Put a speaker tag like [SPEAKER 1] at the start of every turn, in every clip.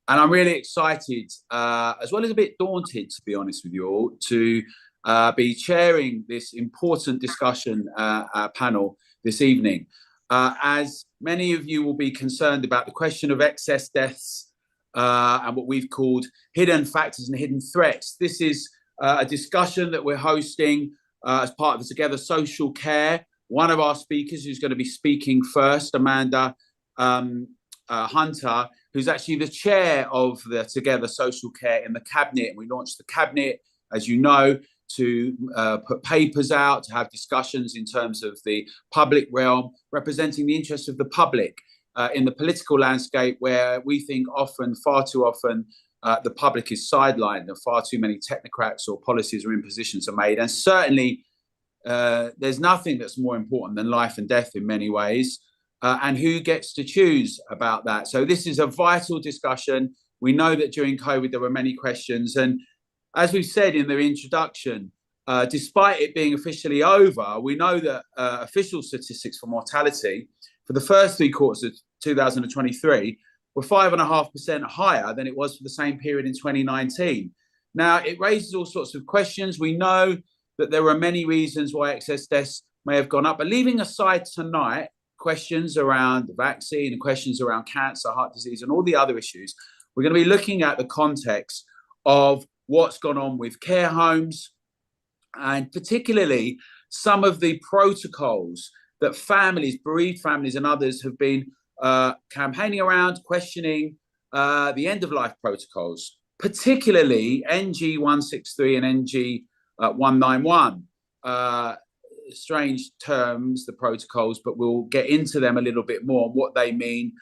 [SPEAKER 1] And I'm really excited, as well as a bit daunted, to be honest with you all, to be chairing this important discussion panel this evening. As many of you will be concerned about the question of excess deaths and what we've called hidden factors and hidden threats. This is a discussion that we're hosting as part of the Together Social Care. One of our speakers who's going to be speaking first, Amanda Hunter, who's actually the chair of the Together Social Care in the Cabinet. And we launched the Cabinet, as you know, to put papers out, to have discussions in terms of the public realm, representing the interests of the public in the political landscape, where we think often, far too often, the public is sidelined and far too many technocrats or policies or impositions are made. And certainly there's nothing that's more important than life and death in many ways. And who gets to choose about that? So this is a vital discussion. We know that during COVID, there were many questions. And as we said in the introduction, despite it being officially over, we know that official statistics for mortality for the first 3 quarters of 2023 were 5.5% higher than it was for the same period in 2019. Now, it raises all sorts of questions. We know that there are many reasons why excess deaths may have gone up, but leaving aside tonight questions around the vaccine and questions around cancer, heart disease, and all the other issues, we're going to be looking at the context of what's gone on with care homes, and particularly some of the protocols that families, bereaved families and others have been campaigning around, questioning the end-of-life protocols, particularly NG 163 and NG 191. Strange terms, the protocols, but we'll get into them a little bit more, what they mean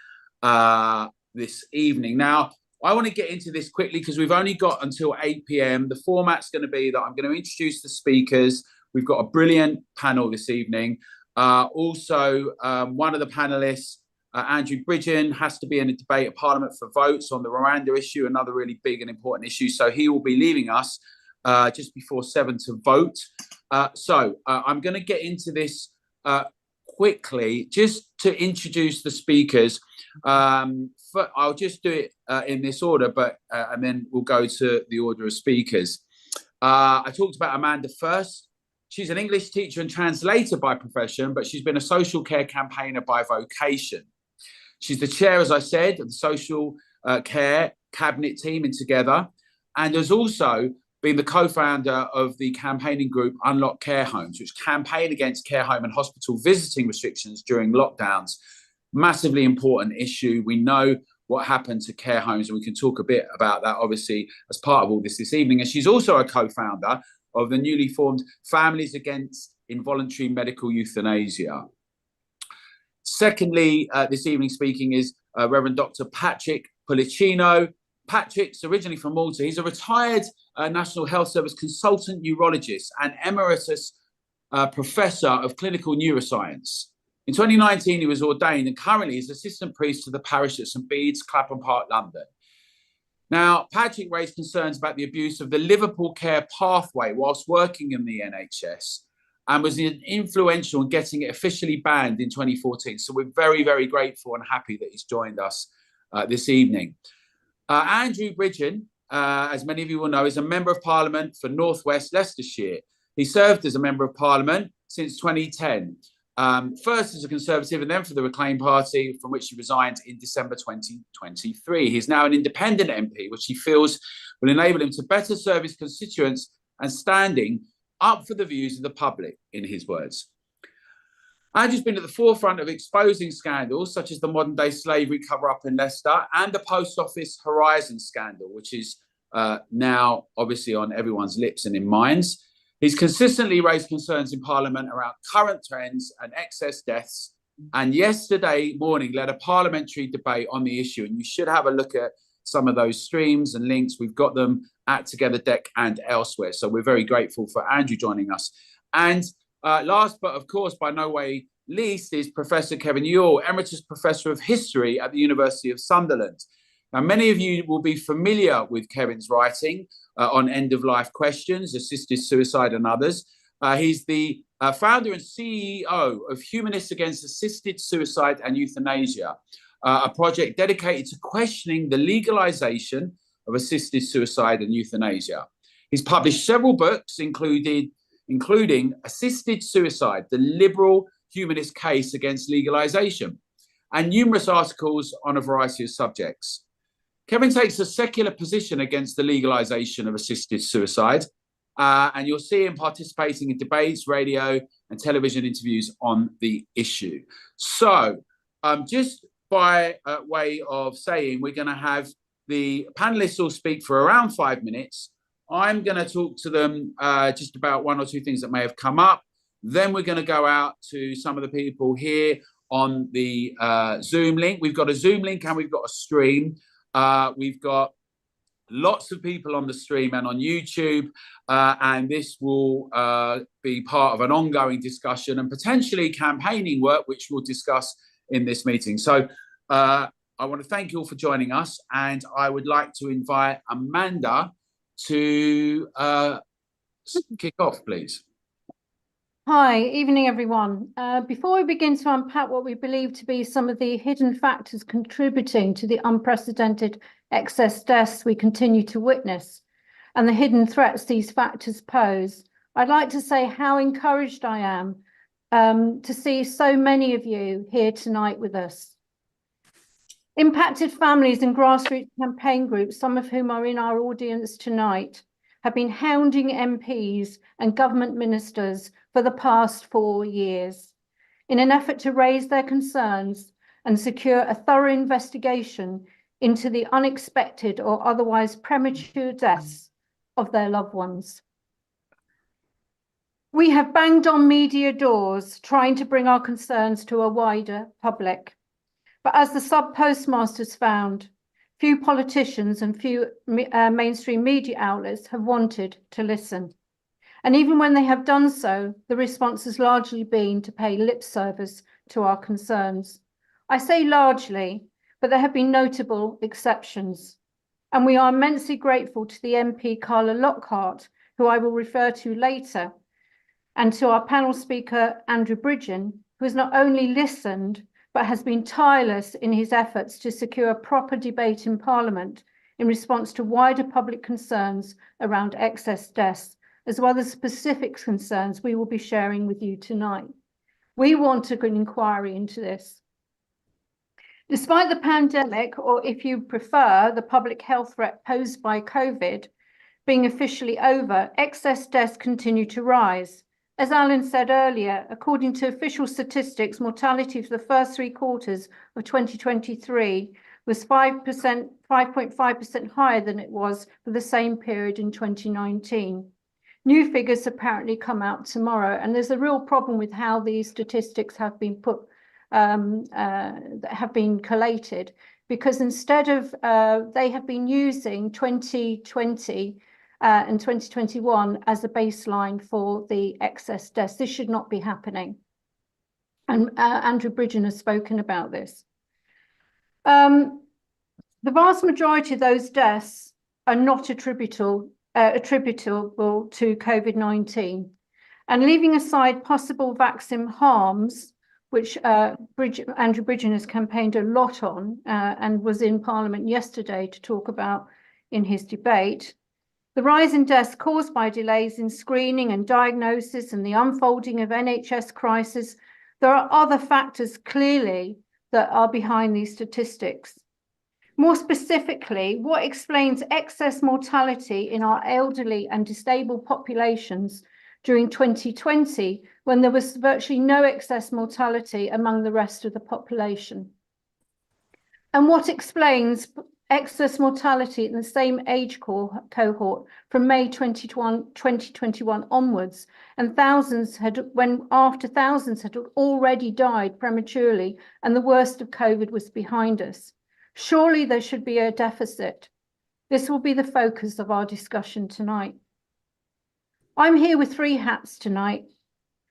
[SPEAKER 1] this evening. Now, I want to get into this quickly because we've only got until 8 p.m. The format's going to be that I'm going to introduce the speakers. We've got a brilliant panel this evening. Also, one of the panelists, Andrew Bridgen, has to be in a debate at Parliament for votes on the Rwanda issue, another really big and important issue. So he will be leaving us just before 7 to vote. So I'm going to get into this quickly, just to introduce the speakers. I'll just do it in this order, but and then we'll go to the order of speakers. I talked about Amanda first. She's an English teacher and translator by profession, but she's been a social care campaigner by vocation. She's the chair, as I said, of the social care cabinet team in Together, and has also been the co-founder of the campaigning group Unlock Care Homes, which campaign against care home and hospital visiting restrictions during lockdowns. Massively important issue. We know what happened to care homes, and we can talk a bit about that, obviously, as part of all this evening. And she's also a co-founder of the newly formed Families Against Involuntary Medical Euthanasia. Secondly, this evening speaking is Reverend Dr. Patrick Pollicino. Patrick's originally from Malta. He's a retired National Health Service consultant neurologist and emeritus professor of clinical neuroscience. In 2019, he was ordained and currently is assistant priest to the parish at St Bede's, Clapham Park, London. Now, Patrick raised concerns about the abuse of the Liverpool Care Pathway whilst working in the NHS and was influential in getting it officially banned in 2014. So we're very, very grateful and happy that he's joined us this evening. Andrew Bridgen, as many of you will know, is a Member of Parliament for North West Leicestershire. He served as a Member of Parliament since 2010, first as a Conservative and then for the Reclaim Party, from which he resigned in December 2023. He's now an independent MP, which he feels will enable him to better serve his constituents and standing up for the views of the public, in his words. Andrew's been at the forefront of exposing scandals such as the modern-day slavery cover-up in Leicester and the Post Office Horizon scandal, which is now obviously on everyone's lips and in minds. He's consistently raised concerns in Parliament around current trends and excess deaths, and yesterday morning led a parliamentary debate on the issue, and you should have a look at some of those streams and links. We've got them at Together Deck and elsewhere, so we're very grateful for Andrew joining us. And last, but of course, by no way least, is Professor Kevin Ewell, Emeritus Professor of History at the University of Sunderland. Now, many of you will be familiar with Kevin's writing on end-of-life questions, assisted suicide and others. He's the founder and CEO of Humanists Against Assisted Suicide and Euthanasia, a project dedicated to questioning the legalization of assisted suicide and euthanasia. He's published several books, including Assisted Suicide, the Liberal Humanist Case Against Legalization, and numerous articles on a variety of subjects. Kevin takes a secular position against the legalization of assisted suicide, and you'll see him participating in debates, radio, and television interviews on the issue. So, just by way of saying, we're going to have the panelists all speak for around 5 minutes. I'm going to talk to them just about one or two things that may have come up. Then we're going to go out to some of the people here on the Zoom link. We've got a Zoom link and we've got a stream. We've got lots of people on the stream and on YouTube, and this will be part of an ongoing discussion and potentially campaigning work, which we'll discuss in this meeting. So I want to thank you all for joining us, and I would like to invite Amanda to kick off, please.
[SPEAKER 2] Hi, evening everyone. Before we begin to unpack what we believe to be some of the hidden factors contributing to the unprecedented excess deaths we continue to witness and the hidden threats these factors pose, I'd like to say how encouraged I am to see so many of you here tonight with us. Impacted families and grassroots campaign groups, some of whom are in our audience tonight, have been hounding MPs and government ministers for the past 4 years in an effort to raise their concerns and secure a thorough investigation into the unexpected or otherwise premature deaths of their loved ones. We have banged on media doors trying to bring our concerns to a wider public. But as the sub-postmasters found, few politicians and few mainstream media outlets have wanted to listen. And even when they have done so, the response has largely been to pay lip service to our concerns. I say largely, but there have been notable exceptions. And we are immensely grateful to the MP Carla Lockhart, who I will refer to later, and to our panel speaker, Andrew Bridgen, who has not only listened, but has been tireless in his efforts to secure a proper debate in Parliament in response to wider public concerns around excess deaths, as well as specific concerns we will be sharing with you tonight. We want an inquiry into this. Despite the pandemic, or if you prefer, the public health threat posed by COVID being officially over, excess deaths continue to rise. As Alan said earlier, according to official statistics, mortality for the first 3 quarters of 2023 was 5.5% higher than it was for the same period in 2019. New figures apparently come out tomorrow, and there's a real problem with how these statistics have been collated, because instead of they have been using 2020 and 2021 as a baseline for the excess deaths. This should not be happening. And Andrew Bridgen has spoken about this. The vast majority of those deaths are not attributable to COVID-19. And leaving aside possible vaccine harms, which Andrew Bridgen has campaigned a lot on and was in Parliament yesterday to talk about in his debate, the rise in deaths caused by delays in screening and diagnosis and the unfolding of NHS crisis, there are other factors clearly that are behind these statistics. More specifically, what explains excess mortality in our elderly and disabled populations during 2020, when there was virtually no excess mortality among the rest of the population? And what explains excess mortality in the same age cohort from May 2021 onwards, and thousands had already died prematurely, and the worst of COVID was behind us? Surely there should be a deficit. This will be the focus of our discussion tonight. I'm here with 3 hats tonight: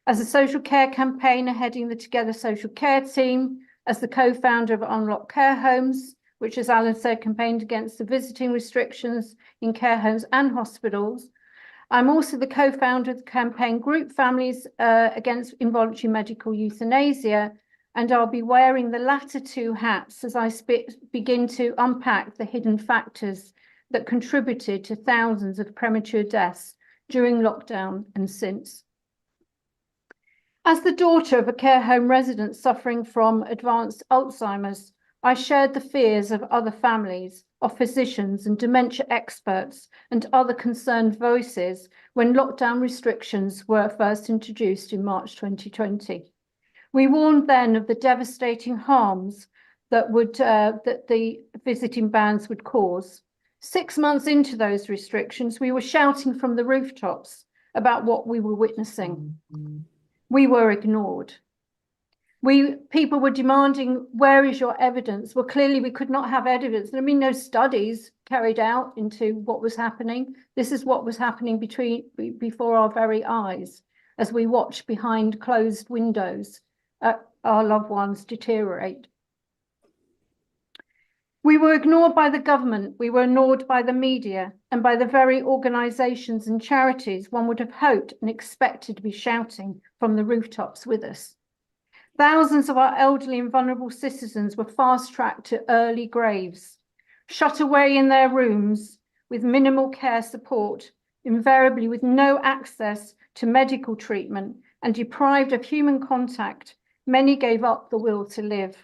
[SPEAKER 2] as a social care campaigner heading the Together Social Care team, as the co-founder of Unlock Care Homes, which, as Alan said, campaigned against the visiting restrictions in care homes and hospitals. I'm also the co-founder of the campaign group Families Against Involuntary Medical Euthanasia, and I'll be wearing the latter two hats as I begin to unpack the hidden factors that contributed to thousands of premature deaths during lockdown and since. As the daughter of a care home resident suffering from advanced Alzheimer's, I shared the fears of other families, of physicians and dementia experts and other concerned voices when lockdown restrictions were first introduced in March 2020. We warned then of the devastating harms that the visiting bans would cause. 6 months into those restrictions, we were shouting from the rooftops about what we were witnessing. We were ignored. People were demanding, where is your evidence? Well, clearly we could not have evidence. There have been no studies carried out into what was happening. This is what was happening before our very eyes as we watched behind closed windows our loved ones deteriorate. We were ignored by the government, we were ignored by the media, and by the very organisations and charities one would have hoped and expected to be shouting from the rooftops with us. Thousands of our elderly and vulnerable citizens were fast-tracked to early graves, shut away in their rooms with minimal care support, invariably with no access to medical treatment, and deprived of human contact. Many gave up the will to live.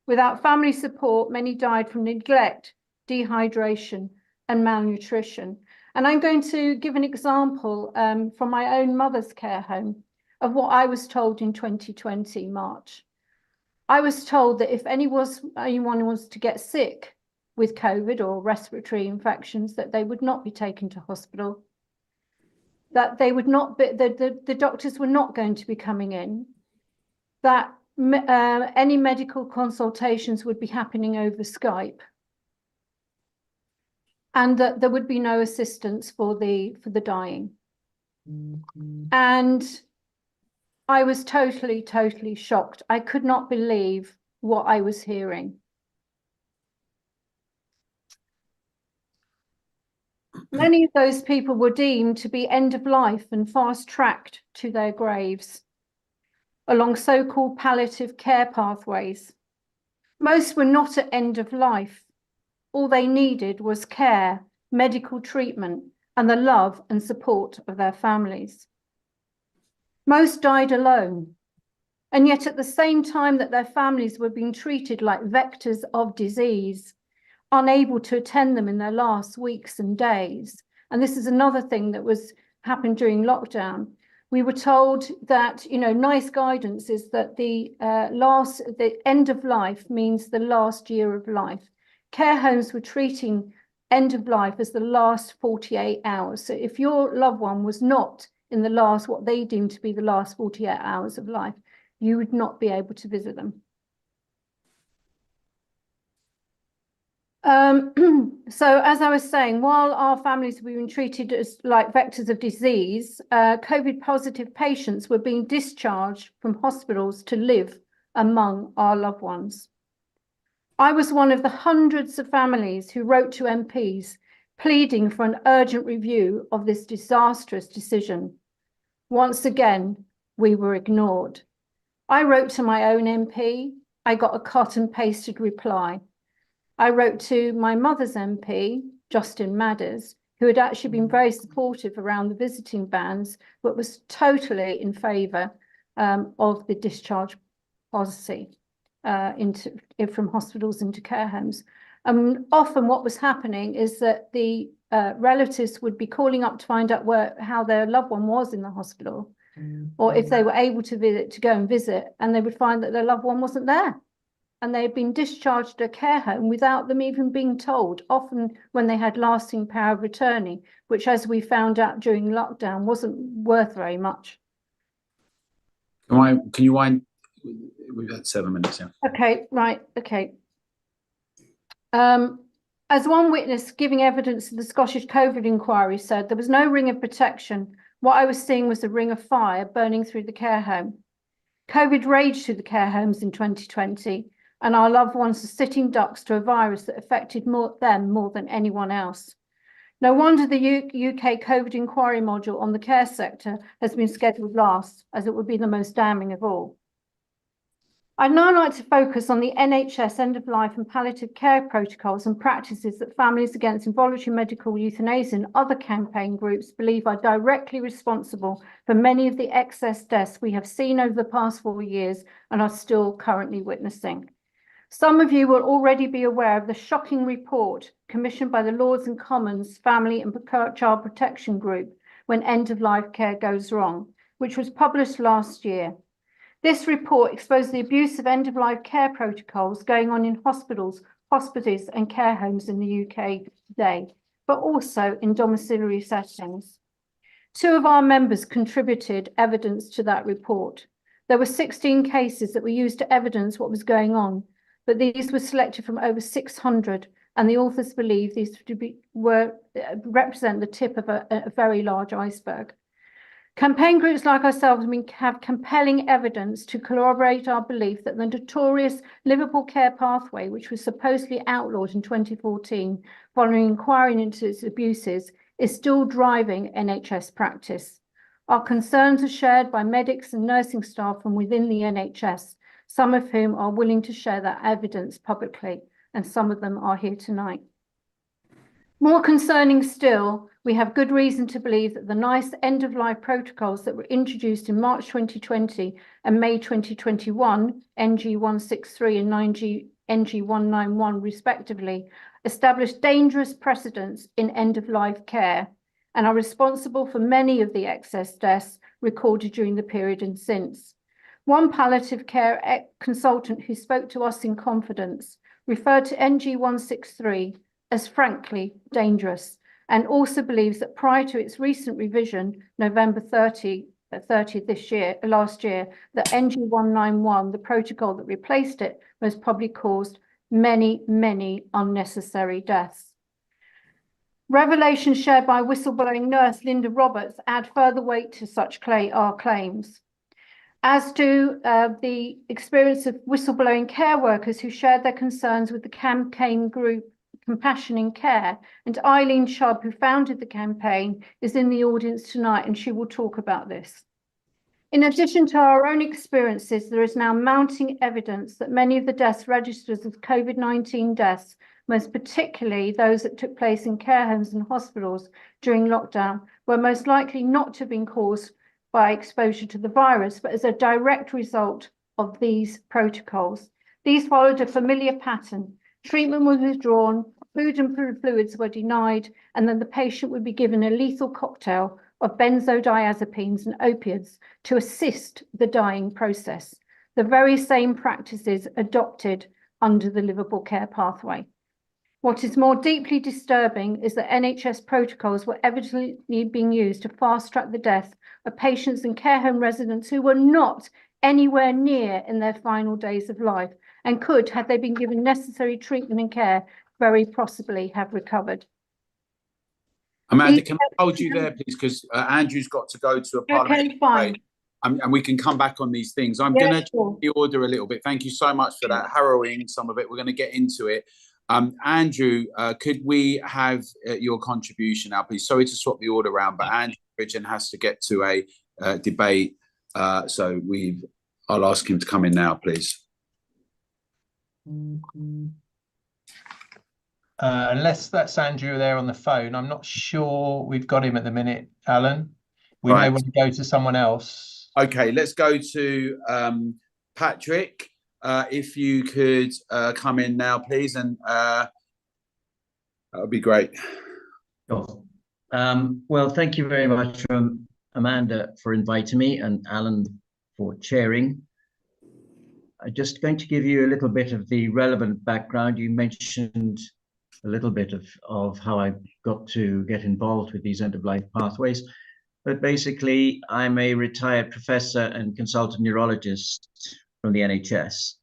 [SPEAKER 2] Without family support, many died from neglect, dehydration, and malnutrition. And I'm going to give an example from my own mother's care home of what I was told in 2020, March. I was told that if anyone was to get sick with COVID or respiratory infections, that they would not be taken to hospital, that they would not be, the doctors were not going to be coming in, that any medical consultations would be happening over Skype, and that there would be no assistance for the dying. And I was totally shocked. I could not believe what I was hearing. Many of those people were deemed to be end of life and fast-tracked to their graves along so-called palliative care pathways. Most were not at end of life. All they needed was care, medical treatment, and the love and support of their families. Most died alone, and yet at the same time that their families were being treated like vectors of disease, unable to attend them in their last weeks and days. And this is another thing that happened during lockdown. We were told that, nice guidance is that the end of life means the last year of life. Care homes were treating end of life as the last 48 hours. So if your loved one was not in the last, what they deemed to be the last 48 hours of life, you would not be able to visit them. So as I was saying, while our families were being treated as like vectors of disease, COVID positive patients were being discharged from hospitals to live among our loved ones. I was one of the hundreds of families who wrote to MPs pleading for an urgent review of this disastrous decision. Once again, we were ignored. I wrote to my own MP. I got a cut and pasted reply. I wrote to my mother's MP, Justin Madders, who had actually been very supportive around the visiting bans, but was totally in favour of the discharge policy from hospitals into care homes. Often what was happening is that the relatives would be calling up to find out how their loved one was in the hospital, or if they were able to go and visit, and they would find that their loved one wasn't there. And they had been discharged to a care home without them even being told, often when they had lasting power of attorney, which, as we found out during lockdown, wasn't worth very much.
[SPEAKER 1] Can you wind? We've had 7 minutes, yeah.
[SPEAKER 2] Okay, right, okay. As one witness giving evidence to the Scottish COVID inquiry said, there was no ring of protection. What I was seeing was a ring of fire burning through the care home. COVID raged through the care homes in 2020. And our loved ones are sitting ducks to a virus that affected them more than anyone else. No wonder the UK COVID inquiry module on the care sector has been scheduled last, as it would be the most damning of all. I'd now like to focus on the NHS end-of-life and palliative care protocols and practices that Families Against Involuntary Medical Euthanasia and other campaign groups believe are directly responsible for many of the excess deaths we have seen over the past 4 years and are still currently witnessing. Some of you will already be aware of the shocking report commissioned by the Lords and Commons Family and Child Protection Group When End-of-Life Care Goes Wrong, which was published last year. This report exposed the abuse of end-of-life care protocols going on in hospitals, hospices and care homes in the UK today, but also in domiciliary settings. 2 of our members contributed evidence to that report. There were 16 cases that were used to evidence what was going on, but these were selected from over 600, and the authors believe these represent the tip of a very large iceberg. Campaign groups like ourselves have compelling evidence to corroborate our belief that the notorious Liverpool Care Pathway, which was supposedly outlawed in 2014 following inquiry into its abuses, is still driving NHS practice. Our concerns are shared by medics and nursing staff from within the NHS, some of whom are willing to share that evidence publicly, and some of them are here tonight. More concerning still, we have good reason to believe that the NICE end-of-life protocols that were introduced in March 2020 and May 2021, NG 163 and NG 191 respectively, established dangerous precedents in end-of-life care and are responsible for many of the excess deaths recorded during the period and since. One palliative care consultant who spoke to us in confidence referred to NG 163 as frankly dangerous, and also believes that prior to its recent revision, November 30th last year, that NG 191, the protocol that replaced it, most probably caused many, many unnecessary deaths. Revelations shared by whistleblowing nurse Linda Roberts add further weight to such our claims, as do the experience of whistleblowing care workers who shared their concerns with the campaign group Compassion in Care, and Eileen Chubb, who founded the campaign, is in the audience tonight and she will talk about this. In addition to our own experiences, there is now mounting evidence that many of the deaths registered as COVID-19 deaths, most particularly those that took place in care homes and hospitals during lockdown, were most likely not to have been caused by exposure to the virus, but as a direct result of these protocols. These followed a familiar pattern. Treatment was withdrawn, food and fluids were denied, and then the patient would be given a lethal cocktail of benzodiazepines and opiates to assist the dying process, the very same practices adopted under the Liverpool Care Pathway. What is more deeply disturbing is that NHS protocols were evidently being used to fast-track the death of patients and care home residents who were not anywhere near in their final days of life, and could, had they been given necessary treatment and care, very possibly have recovered.
[SPEAKER 1] Amanda, can I hold you there, please? Because Andrew's got to go to a parliamentary
[SPEAKER 2] fine.
[SPEAKER 1] and we can come back on these things. I'm going to change the order a little bit. Thank you so much for that. Harrowing, some of it. We're going to get into it. Andrew, could we have your contribution now, please? Sorry to swap the order around, but Andrew Bridgen has to get to a debate. So I'll ask him to come in now, please.
[SPEAKER 3] Unless that's Andrew there on the phone, I'm not sure we've got him at the minute, Alan. We may want to go to someone else.
[SPEAKER 1] Okay, let's go to Patrick. If you could come in now, please, and that would be great.
[SPEAKER 4] Sure. Well, thank you very much, Amanda, for inviting me, and Alan for chairing. I'm just going to give you a little bit of the relevant background. You mentioned a little bit of how I got to get involved with these end-of-life pathways. But basically, I'm a retired professor and consultant neurologist from the NHS.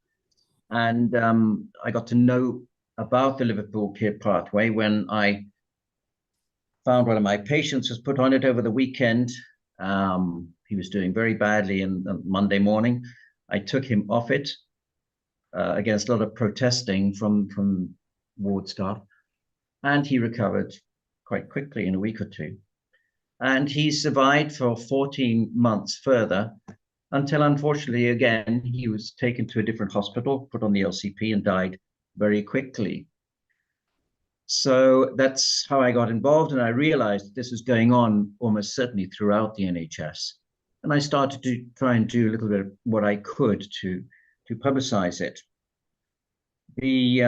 [SPEAKER 4] And I got to know about the Liverpool Care Pathway when I found one of my patients was put on it over the weekend. He was doing very badly on Monday morning. I took him off it against a lot of protesting from ward staff, and he recovered quite quickly in a week or two. And he survived for 14 months further until unfortunately, again, he was taken to a different hospital, put on the LCP, and died very quickly. So that's how I got involved, and I realized this was going on almost certainly throughout the NHS. And I started to try and do a little bit of what I could to publicize it. The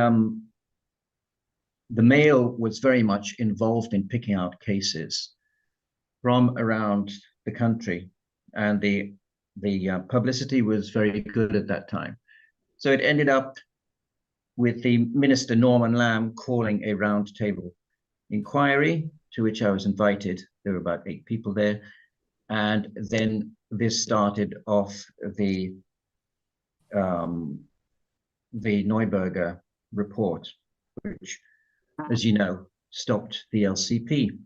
[SPEAKER 4] Mail was very much involved in picking out cases from around the country, and the publicity was very good at that time. So it ended up with the Minister Norman Lamb calling a roundtable inquiry, to which I was invited. There were about 8 people there. And then this started off the Neuberger report, which, as you know, stopped the LCP.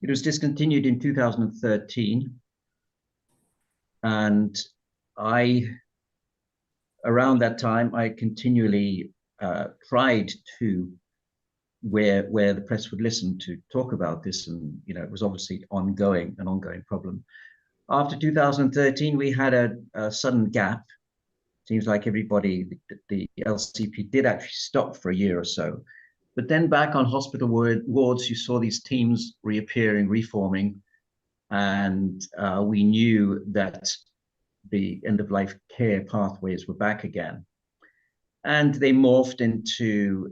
[SPEAKER 4] It was discontinued in 2013. And around that time, I continually tried to, where the press would listen, to talk about this, and it was obviously an ongoing problem. After 2013, we had a sudden gap. Seems like everybody, the LCP did actually stop for a year or so, but then back on hospital wards, you saw these teams reappearing, reforming, and we knew that the end-of-life care pathways were back again. And they morphed into,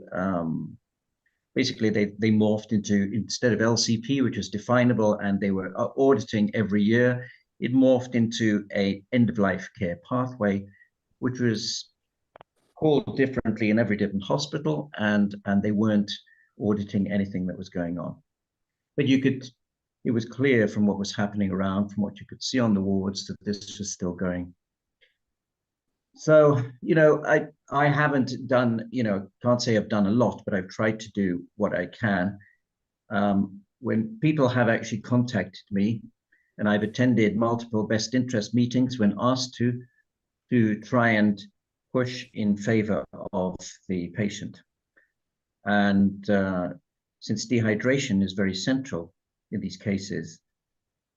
[SPEAKER 4] basically they morphed into, instead of LCP, which was definable and they were auditing every year, it morphed into a end-of-life care pathway, which was called differently in every different hospital, and they weren't auditing anything that was going on. But it was clear from what was happening around, from what you could see on the wards, that this was still going. So, I haven't done, can't say I've done a lot, but I've tried to do what I can. When people have actually contacted me, and I've attended multiple best interest meetings when asked to try and push in favor of the patient. And since dehydration is very central in these cases,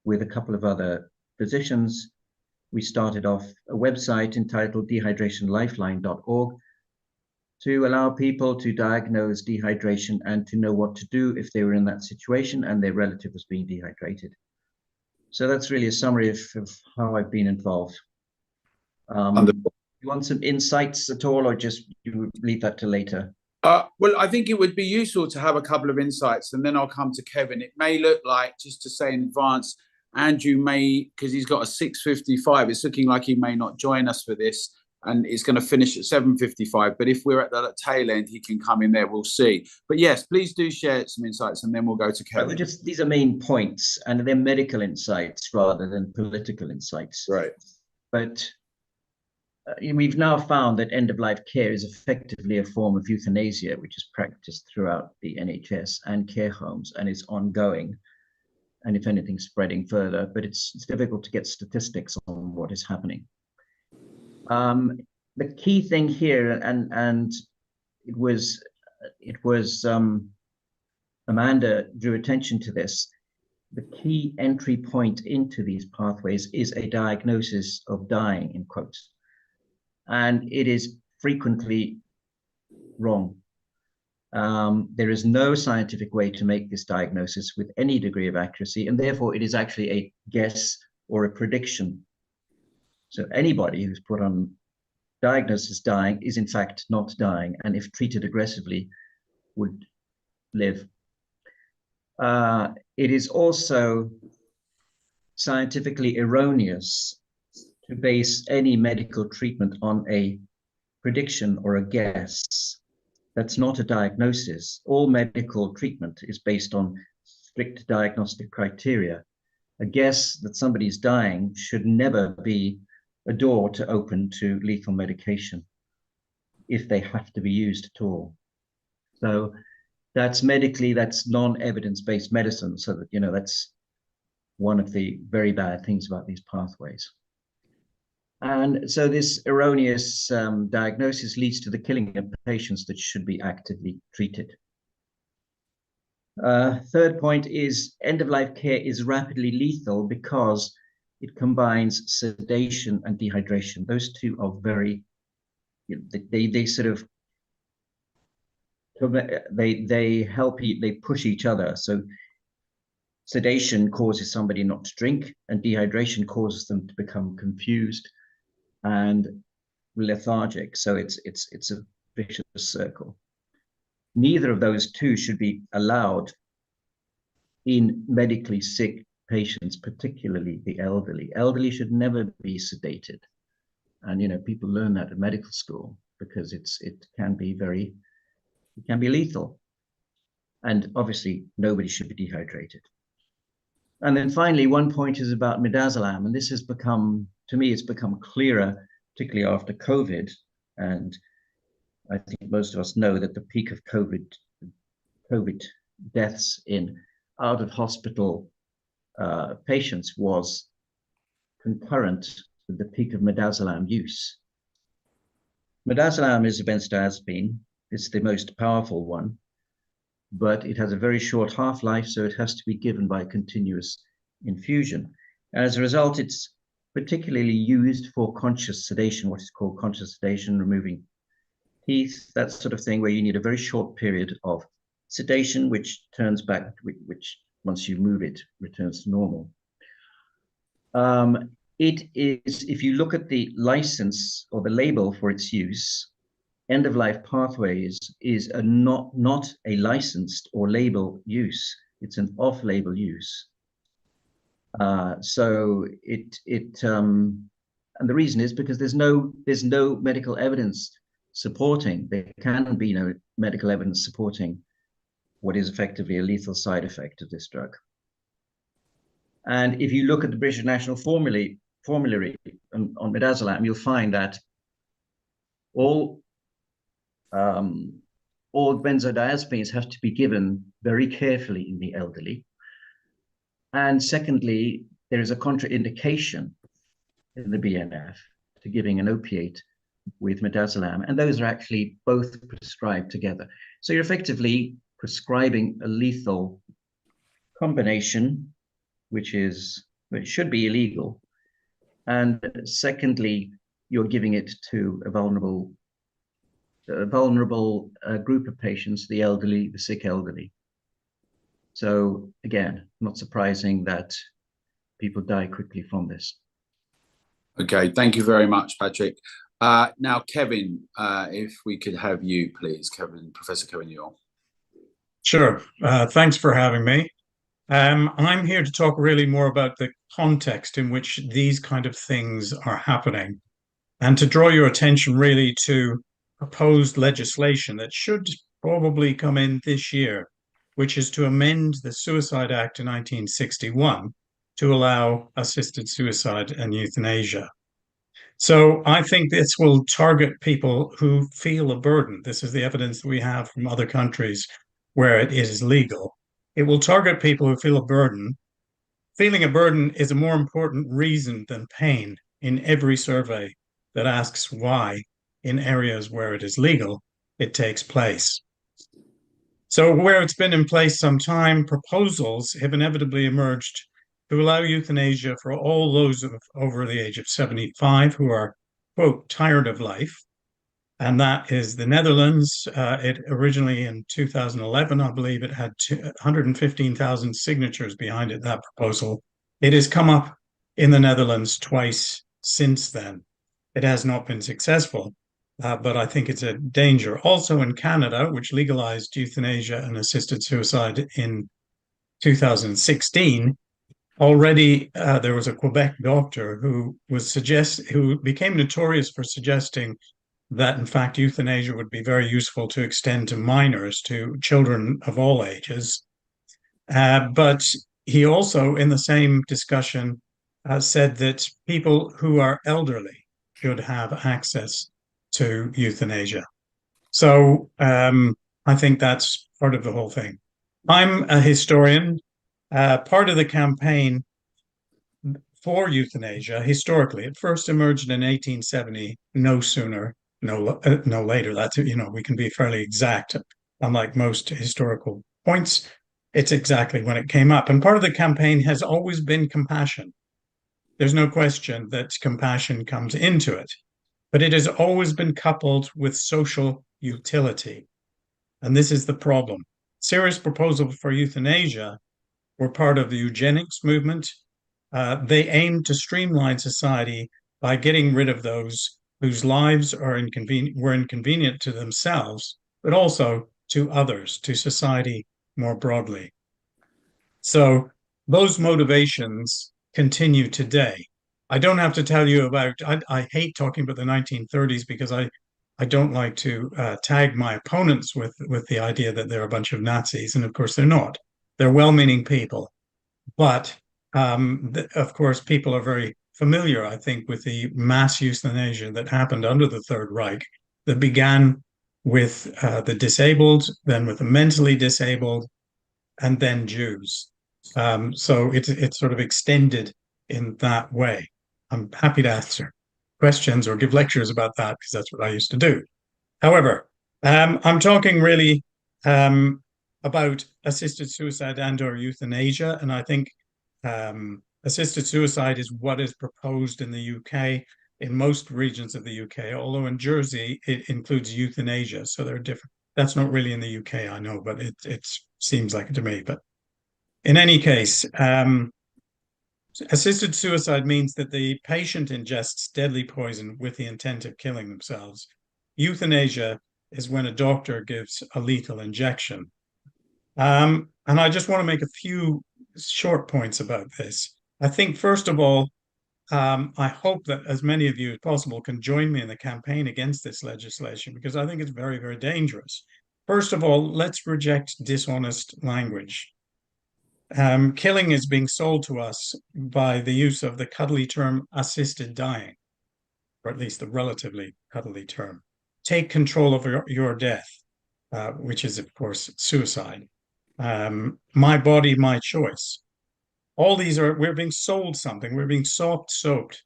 [SPEAKER 4] with a couple of other physicians, we started off a website entitled dehydrationlifeline.org to allow people to diagnose dehydration and to know what to do if they were in that situation and their relative was being dehydrated. So that's really a summary of how I've been involved. You want some insights at all, or just you leave that to later?
[SPEAKER 1] Well, I think it would be useful to have a couple of insights, and then I'll come to Kevin. It may look like, just to say in advance, Andrew may, because he's got a 6:55, it's looking like he may not join us for this, and it's going to finish at 7:55. But if we're at the tail end, he can come in there. We'll see. But yes, please do share some insights, and then we'll go to Kevin.
[SPEAKER 4] These are main points, and they're medical insights rather than political insights.
[SPEAKER 1] Right.
[SPEAKER 4] But we've now found that end-of-life care is effectively a form of euthanasia, which is practiced throughout the NHS and care homes, and is ongoing, and if anything, spreading further. But it's difficult to get statistics on what is happening. The key thing here, and it was Amanda drew attention to this. The key entry point into these pathways is a diagnosis of dying, in quotes. And it is frequently wrong. There is no scientific way to make this diagnosis with any degree of accuracy, and therefore it is actually a guess or a prediction. So anybody who's put on diagnosis dying is in fact not dying, and if treated aggressively, would live. It is also scientifically erroneous to base any medical treatment on a prediction or a guess. That's not a diagnosis. All medical treatment is based on strict diagnostic criteria. A guess that somebody's dying should never be a door to open to lethal medication, if they have to be used at all. So that's non-evidence-based medicine. So that, that's one of the very bad things about these pathways. And so this erroneous diagnosis leads to the killing of patients that should be actively treated. Third point is end-of-life care is rapidly lethal because it combines sedation and dehydration. Those two are very, they sort of, they help, they push each other. So sedation causes somebody not to drink, and dehydration causes them to become confused and lethargic. So it's a vicious circle. Neither of those two should be allowed in medically sick patients, particularly the elderly. Elderly should never be sedated. And, you know, people learn that at medical school because it can be lethal. And obviously nobody should be dehydrated. And then finally, one point is about midazolam. And this has become, to me, it's become clearer, particularly after COVID. And I think most of us know that the peak of COVID deaths in out of hospital patients was concurrent with the peak of midazolam use. Midazolam is a benzodiazepine. It's the most powerful one, but it has a very short half-life, so it has to be given by continuous infusion. As a result, it's particularly used for conscious sedation, what is called conscious sedation, removing teeth, that sort of thing, where you need a very short period of sedation, which turns back, which once you move it, returns to normal. It is, if you look at the license or the label for its use, end-of-life pathways is not a licensed or label use. It's an off-label use. So and the reason is because there's no medical evidence supporting, there can be no medical evidence supporting what is effectively a lethal side effect of this drug. And if you look at the British National Formulary on midazolam, you'll find that all benzodiazepines have to be given very carefully in the elderly. And secondly, there is a contraindication in the BNF to giving an opiate with midazolam, and those are actually both prescribed together. So you're effectively prescribing a lethal combination, which should be illegal. And secondly, you're giving it to a vulnerable group of patients, the elderly, the sick elderly. So again, not surprising that people die quickly from this.
[SPEAKER 1] Okay, thank you very much, Patrick. Now, Kevin, if we could have you, please, Professor Kevin Ewell.
[SPEAKER 5] Sure. Thanks for having me. I'm here to talk really more about the context in which these kind of things are happening, and to draw your attention really to proposed legislation that should probably come in this year, which is to amend the Suicide Act of 1961 to allow assisted suicide and euthanasia. So I think this will target people who feel a burden. This is the evidence that we have from other countries where it is legal. It will target people who feel a burden. Feeling a burden is a more important reason than pain in every survey that asks why in areas where it is legal, it takes place. So where it's been in place some time, proposals have inevitably emerged to allow euthanasia for all those over the age of 75 who are, quote, tired of life. And that is the Netherlands. It originally in 2011, I believe it had 115,000 signatures behind it, that proposal. It has come up in the Netherlands twice since then. It has not been successful, but I think it's a danger. Also in Canada, which legalized euthanasia and assisted suicide in 2016, already there was a Quebec doctor who became notorious for suggesting that in fact euthanasia would be very useful to extend to minors, to children of all ages. But he also, in the same discussion, said that people who are elderly should have access to euthanasia. So I think that's part of the whole thing. I'm a historian. Part of the campaign for euthanasia, historically, it first emerged in 1870, no sooner, no later. That's, we can be fairly exact, unlike most historical points. it's exactly when it came up. And part of the campaign has always been compassion. There's no question that compassion comes into it, but it has always been coupled with social utility. And this is the problem. Serious proposals for euthanasia were part of the eugenics movement. They aim to streamline society by getting rid of those whose lives were inconvenient to themselves, but also to others, to society more broadly. So those motivations continue today. I don't have to tell you about, I hate talking about the 1930s because I don't like to tag my opponents with the idea that they're a bunch of Nazis. And of course, they're not. They're well-meaning people. But of course, people are very familiar, I think, with the mass euthanasia that happened under the Third Reich, that began with the disabled, then with the mentally disabled, and then Jews. So it's sort of extended in that way. I'm happy to answer questions or give lectures about that because that's what I used to do. However, I'm talking really about assisted suicide and/or euthanasia, and I think assisted suicide is what is proposed in the UK, in most regions of the UK, although in Jersey it includes euthanasia, so they're different. That's not really in the UK, I know, but it seems like it to me. But in any case, assisted suicide means that the patient ingests deadly poison with the intent of killing themselves. Euthanasia is when a doctor gives a lethal injection. And I just want to make a few short points about this. I think, first of all, I hope that as many of you as possible can join me in the campaign against this legislation, because I think it's very, very dangerous. First of all, let's reject dishonest language. Killing is being sold to us by the use of the cuddly term assisted dying, or at least the relatively cuddly term. Take control of your death, which is, of course, suicide. My body, my choice. All these we're being sold something. We're being soft-soaked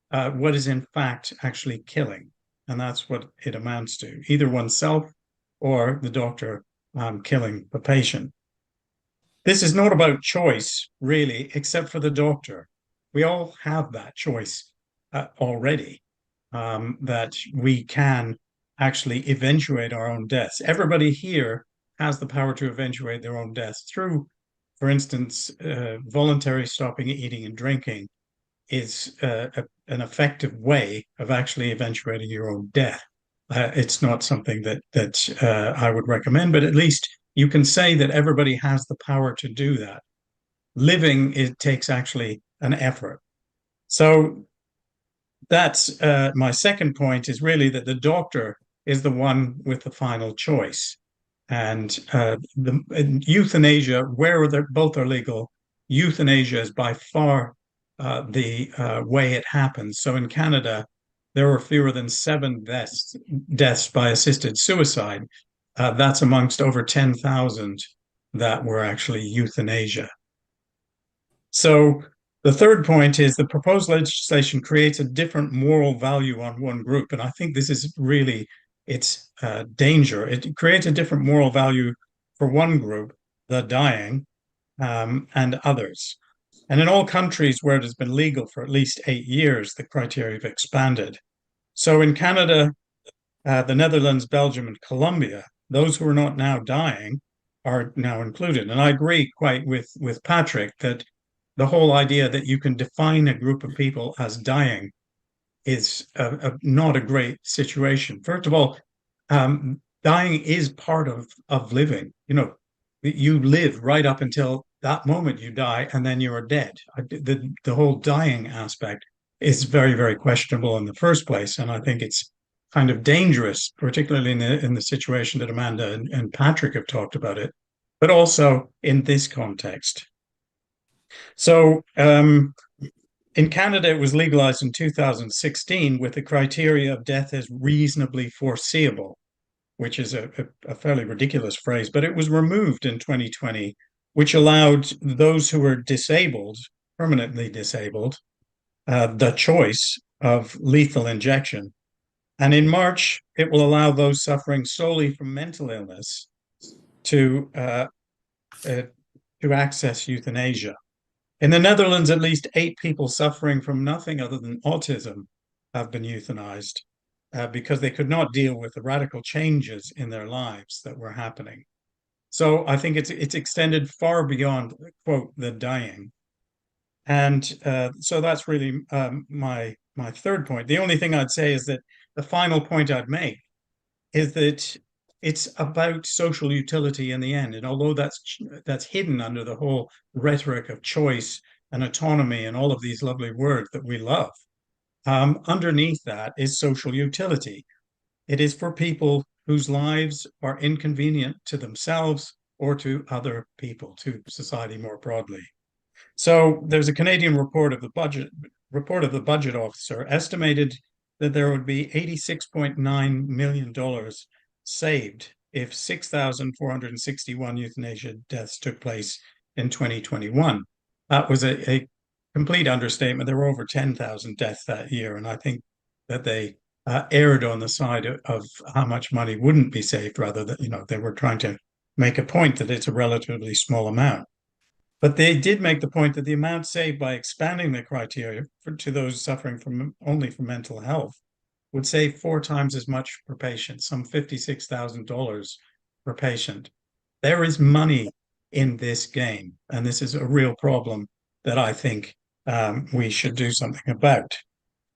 [SPEAKER 5] what is in fact actually killing. And that's what it amounts to, either oneself or the doctor killing the patient. This is not about choice, really, except for the doctor. We all have that choice already, that we can actually eventuate our own deaths. Everybody here has the power to eventuate their own deaths through, for instance, voluntary stopping eating and drinking is an effective way of actually eventuating your own death. It's not something that I would recommend, but at least you can say that everybody has the power to do that. Living, it takes actually an effort. So that's my second point, is really that the doctor is the one with the final choice. And euthanasia, where both are legal, euthanasia is by far the way it happens. So in Canada, there were fewer than 7 deaths by assisted suicide. That's amongst over 10,000 that were actually euthanasia. So the third point is the proposed legislation creates a different moral value on one group. And I think this is really its danger. It creates a different moral value for one group, the dying, and others. And in all countries where it has been legal for at least 8 years, the criteria have expanded. So in Canada, the Netherlands, Belgium, and Colombia, those who are not now dying are now included. And I agree quite with Patrick that the whole idea that you can define a group of people as dying is not a great situation. First of all, dying is part of living. You know, you live right up until that moment you die, and then you are dead. The whole dying aspect is very, very questionable in the first place, and I think it's kind of dangerous, particularly in the situation that Amanda and Patrick have talked about it, but also in this context. So in Canada, it was legalized in 2016 with the criteria of death as reasonably foreseeable, which is a fairly ridiculous phrase, but it was removed in 2020, which allowed those who were disabled, permanently disabled, the choice of lethal injection. And in March, it will allow those suffering solely from mental illness to to access euthanasia. In the Netherlands, at least 8 people suffering from nothing other than autism have been euthanized because they could not deal with the radical changes in their lives that were happening. So I think it's extended far beyond, quote, the dying. And so that's really my third point. The only thing I'd say is that the final point I'd make is that it's about social utility in the end. And although that's hidden under the whole rhetoric of choice and autonomy and all of these lovely words that we love, underneath that is social utility. It is for people whose lives are inconvenient to themselves or to other people, to society more broadly. So there's a Canadian report of the budget officer estimated that there would be $86.9 million saved if 6,461 euthanasia deaths took place in 2021. That was a complete understatement. There were over 10,000 deaths that year, and I think that they erred on the side of how much money wouldn't be saved, rather than, they were trying to make a point that it's a relatively small amount. But they did make the point that the amount saved by expanding the criteria to those suffering only from mental health would save 4 times as much per patient, some $56,000 per patient. There is money in this game, and this is a real problem that I think we should do something about.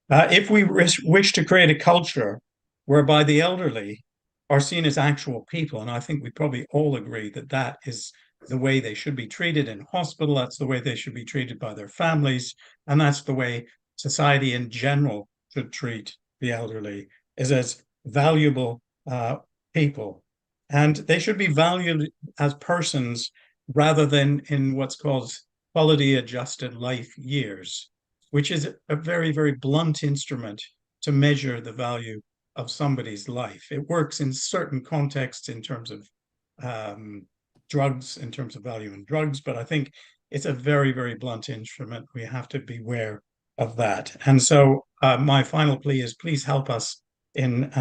[SPEAKER 5] If we wish to create a culture whereby the elderly are seen as actual people, and I think we probably all agree that that is the way they should be treated in hospital, that's the way they should be treated by their families, and that's the way society in general should treat the elderly, is as valuable people. And they should be valued as persons rather than in what's called quality adjusted life years, which is a very, very blunt instrument to measure the value of somebody's life. It works in certain contexts in terms of drugs, in terms of value in drugs, but I think it's a very, very blunt instrument. We have to beware of that. And so my final plea is, please help us in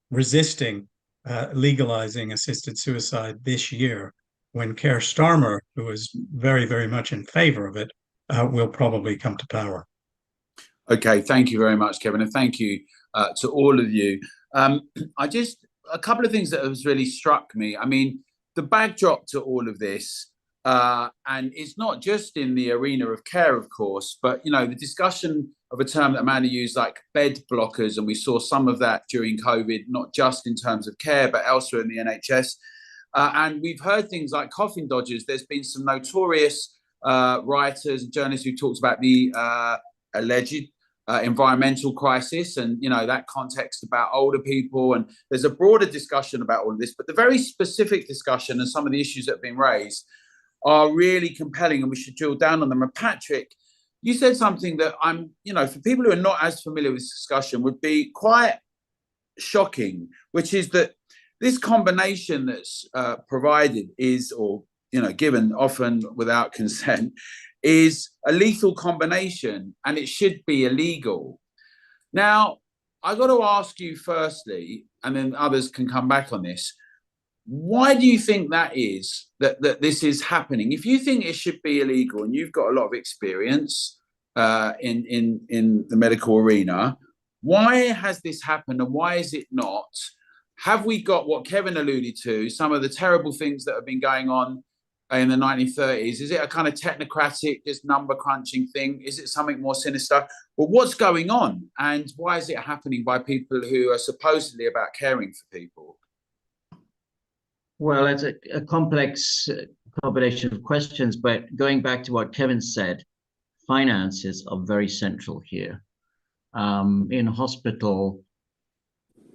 [SPEAKER 5] resisting legalizing assisted suicide this year, when Keir Starmer, who is very, very much in favor of it, will probably come to power.
[SPEAKER 1] Okay, thank you very much, Kevin, and thank you to all of you. A couple of things that has really struck me. I mean, the backdrop to all of this, and it's not just in the arena of care, of course, but the discussion of a term that Amanda used, like bed blockers, and we saw some of that during COVID, not just in terms of care, but elsewhere in the NHS. And we've heard things like coffin dodgers. There's been some notorious writers and journalists who talked about the alleged environmental crisis and that context about older people, and there's a broader discussion about all of this, but the very specific discussion and some of the issues that have been raised are really compelling, and we should drill down on them. And Patrick, you said something that for people who are not as familiar with this discussion, would be quite shocking, which is that this combination that's provided is, or given often without consent, is a lethal combination, and it should be illegal. Now, I got to ask you firstly, and then others can come back on this. Why do you think that is, that this is happening? If you think it should be illegal, and you've got a lot of experience in the medical arena, why has this happened, and why is it not? Have we got what Kevin alluded to, some of the terrible things that have been going on in the 1930s? Is it a kind of technocratic, just number crunching thing? Is it something more sinister? Well, what's going on, and why is it happening by people who are supposedly about caring for people?
[SPEAKER 4] Well, it's a complex combination of questions, but going back to what Kevin said, finances are very central here. In hospital,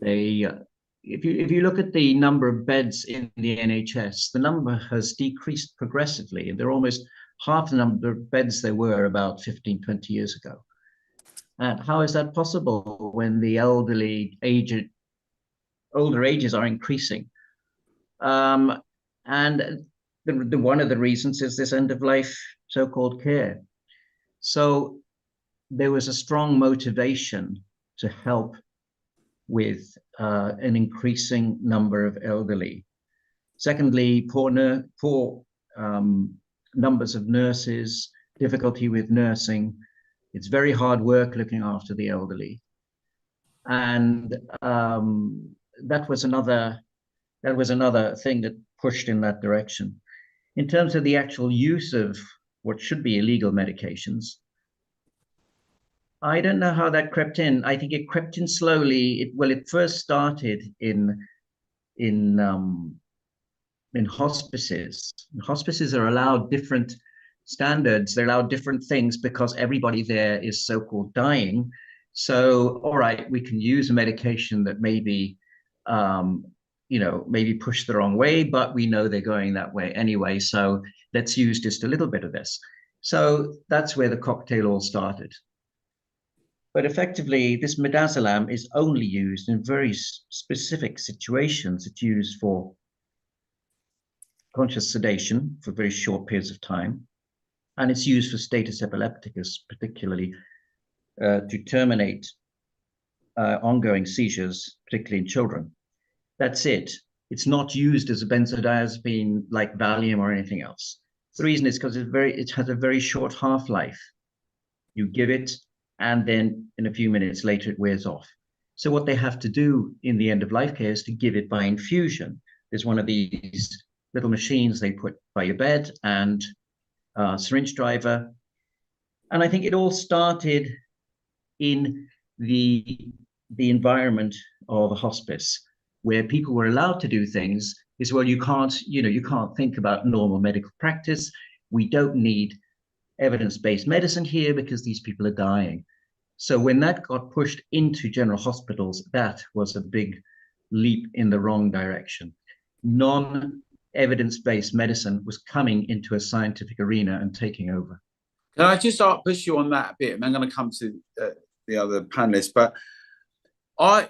[SPEAKER 4] if you look at the number of beds in the NHS, the number has decreased progressively, and they're almost half the number of beds there were about 15, 20 years ago. How is that possible when the older ages are increasing? And one of the reasons is this end-of-life so-called care. So there was a strong motivation to help with an increasing number of elderly. Secondly, poor numbers of nurses, difficulty with nursing. It's very hard work looking after the elderly. And that was another thing that pushed in that direction. In terms of the actual use of what should be illegal medications, I don't know how that crept in. I think it crept in slowly. It first started in hospices. Hospices are allowed different standards. They're allowed different things because everybody there is so-called dying. So, all right, we can use a medication that maybe, maybe pushed the wrong way, but we know they're going that way anyway. So let's use just a little bit of this. So that's where the cocktail all started. But effectively, this midazolam is only used in very specific situations. It's used for conscious sedation for very short periods of time. And it's used for status epilepticus, particularly to terminate ongoing seizures, particularly in children. That's it. It's not used as a benzodiazepine like Valium or anything else. The reason is because it has a very short half-life. You give it, and then in a few minutes later, it wears off. So what they have to do in the end of life care is to give it by infusion. There's one of these little machines they put by your bed and a syringe driver. And I think it all started in the environment of a hospice where people were allowed to do things. Is, well, you can't think about normal medical practice. We don't need evidence-based medicine here because these people are dying. So when that got pushed into general hospitals, that was a big leap in the wrong direction. Non-evidence-based medicine was coming into a scientific arena and taking over.
[SPEAKER 1] Can I just push you on that a bit? And I'm going to come to the other panelists. But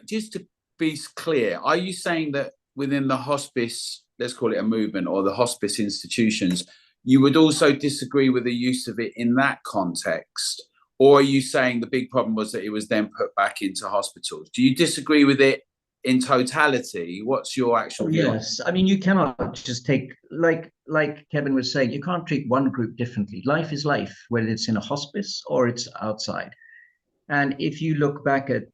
[SPEAKER 1] just to be clear, are you saying that within the hospice, let's call it a movement, or the hospice institutions, you would also disagree with the use of it in that context? Or are you saying the big problem was that it was then put back into hospitals? Do you disagree with it in totality? What's your actual view?
[SPEAKER 4] Yes, I mean, you cannot just take, like Kevin was saying, you can't treat one group differently. Life is life, whether it's in a hospice or it's outside. And if you look back at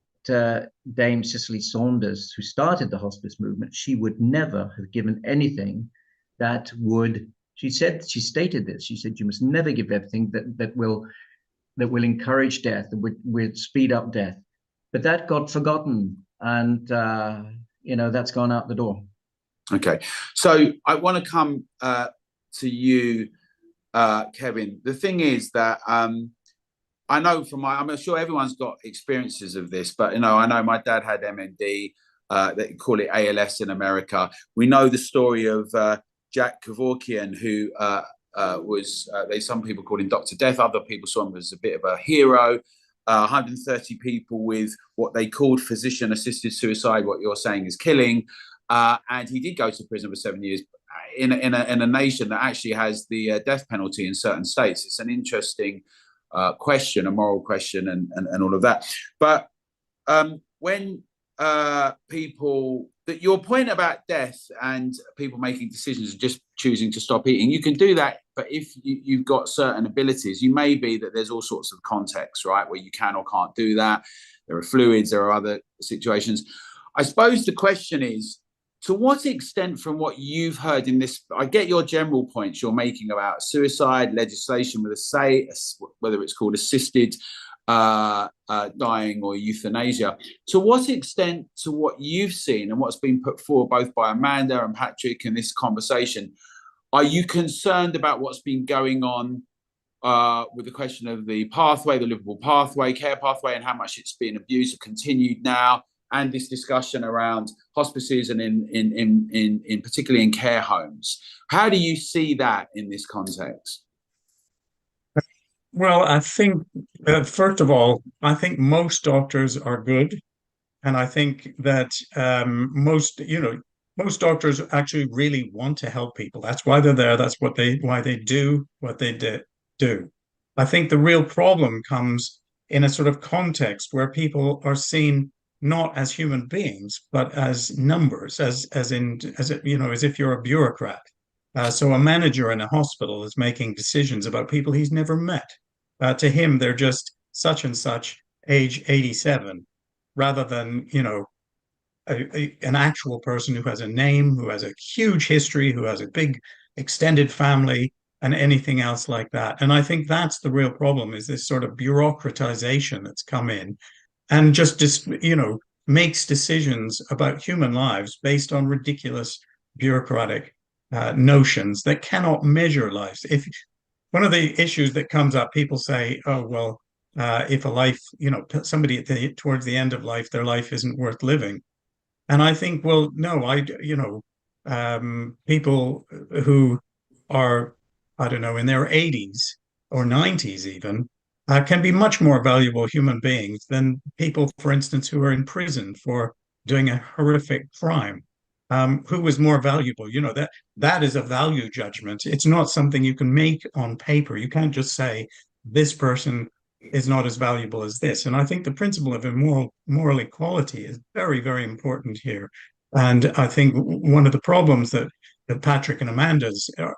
[SPEAKER 4] Dame Cicely Saunders, who started the hospice movement, she would never have given anything that would, she stated this, she said, you must never give everything that will encourage death, that would speed up death. But that got forgotten, and that's gone out the door. Okay,
[SPEAKER 1] so I want to come to you, Kevin. The thing is that I know I'm sure everyone's got experiences of this, but I know my dad had MND. They call it ALS in America. We know the story of Jack Kevorkian, who some people called him Dr. Death, other people saw him as a bit of a hero. 130 people with what they called physician-assisted suicide, what you're saying is killing. And he did go to prison for 7 years in a nation that actually has the death penalty in certain states. It's an interesting question, a moral question, and all of that. But when your point about death and people making decisions and just choosing to stop eating, you can do that, but if you've got certain abilities, you may be that there's all sorts of contexts, right, where you can or can't do that. There are fluids, there are other situations. I suppose the question is, to what extent from what you've heard in this, I get your general points you're making about suicide, legislation with a say, whether it's called assisted dying or euthanasia. To what extent, to what you've seen and what's been put forward both by Amanda and Patrick in this conversation, are you concerned about what's been going on with the question of the pathway, the livable pathway, care pathway, and how much it's been abused or continued now, and this discussion around hospices and in particularly in care homes? How do you see that in this context?
[SPEAKER 5] Well, I think, first of all, I think most doctors are good. And I think that most doctors actually really want to help people. That's why they're there. That's why they do what they do. I think the real problem comes in a sort of context where people are seen not as human beings, but as numbers, as if you're a bureaucrat. So a manager in a hospital is making decisions about people he's never met. To him, they're just such and such, age 87, rather than, an actual person who has a name, who has a huge history, who has a big extended family, and anything else like that. And I think that's the real problem, is this sort of bureaucratization that's come in and just makes decisions about human lives based on ridiculous bureaucratic notions that cannot measure lives. If one of the issues that comes up, people say, "Oh, well, if a life, somebody towards the end of life, their life isn't worth living." And I think, well, no, people who are, I don't know, in their 80s or 90s even, can be much more valuable human beings than people, for instance, who are in prison for doing a horrific crime. Who is more valuable? That is a value judgment. It's not something you can make on paper. You can't just say this person is not as valuable as this. And I think the principle of moral equality is very, very important here. And I think one of the problems that Patrick and Amanda's are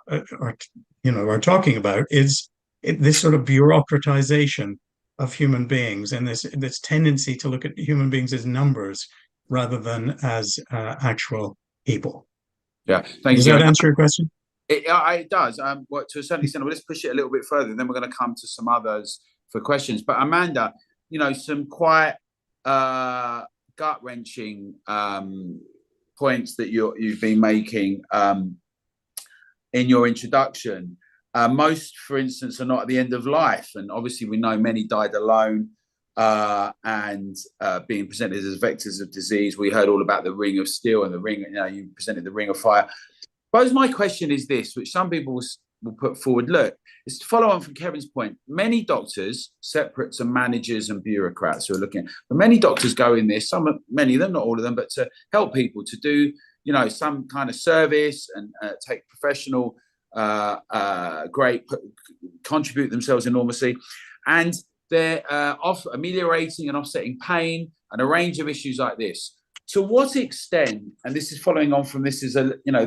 [SPEAKER 5] talking about is this sort of bureaucratization of human beings, and this tendency to look at human beings as numbers rather than as actual people.
[SPEAKER 1] Yeah, thank
[SPEAKER 5] Does
[SPEAKER 1] you.
[SPEAKER 5] that answer your question?
[SPEAKER 1] It does. Well, to a certain extent, let's push it a little bit further, and then we're going to come to some others for questions. But Amanda, some quite gut-wrenching points that you've been making in your introduction. Most, for instance, are not at the end of life, and obviously we know many died alone and being presented as vectors of disease. We heard all about the ring of steel and the ring. You presented the ring of fire. But my question is this, which some people will put forward. Look, it's to follow on from Kevin's point. Many doctors, separate to managers and bureaucrats who are looking, but many doctors go in this. Many of them, not all of them, but to help people to do, some kind of service and take professional. Contribute themselves enormously, and they're ameliorating and offsetting pain and a range of issues like this. To what extent, and this is following on from this, is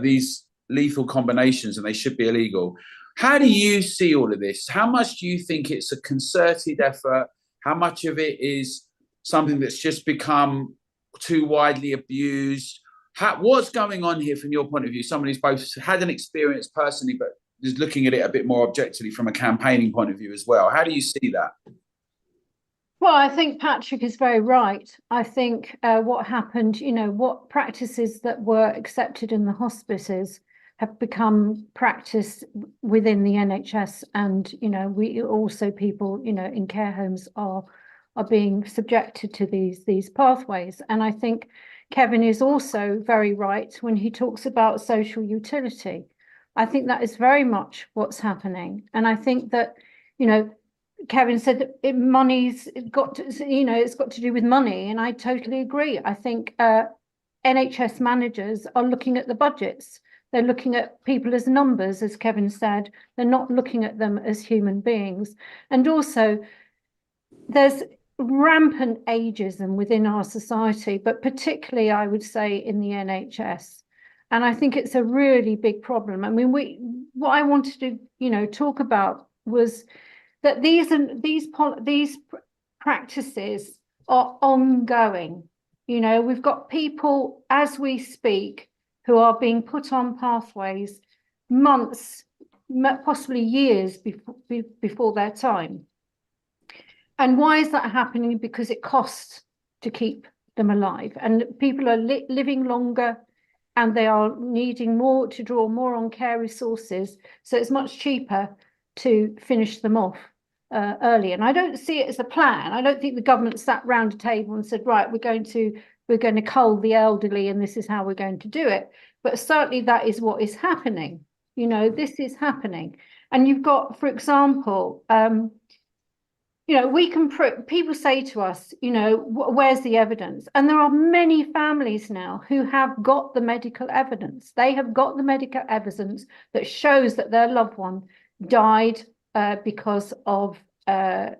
[SPEAKER 1] these lethal combinations, and they should be illegal. How do you see all of this? How much do you think it's a concerted effort? How much of it is something that's just become too widely abused? What's going on here from your point of view? Someone who's both had an experience personally, but is looking at it a bit more objectively from a campaigning point of view as well. How do you see that?
[SPEAKER 2] Well, I think Patrick is very right. I think what happened, what practices that were accepted in the hospices have become practice within the NHS, and we also people in care homes are being subjected to these pathways. And I think Kevin is also very right when he talks about social utility. I think that is very much what's happening. And I think that, Kevin said that it's got to do with money. And I totally agree. I think NHS managers are looking at the budgets. They're looking at people as numbers, as Kevin said. They're not looking at them as human beings. And also, there's rampant ageism within our society, but particularly, I would say, in the NHS. And I think it's a really big problem. I mean, what I wanted to, talk about was that these practices are ongoing. We've got people as we speak who are being put on pathways months, possibly years before their time. And why is that happening? Because it costs to keep them alive, and people are living longer, and they are needing to draw more on care resources. So it's much cheaper to finish them off early. And I don't see it as a plan. I don't think the government sat round a table and said, right, we're going to cull the elderly, and this is how we're going to do it. But certainly that is what is happening. This is happening. And you've got, for example, people say to us, where's the evidence? And there are many families now who have got the medical evidence. They have got the medical evidence that shows that their loved one died because of the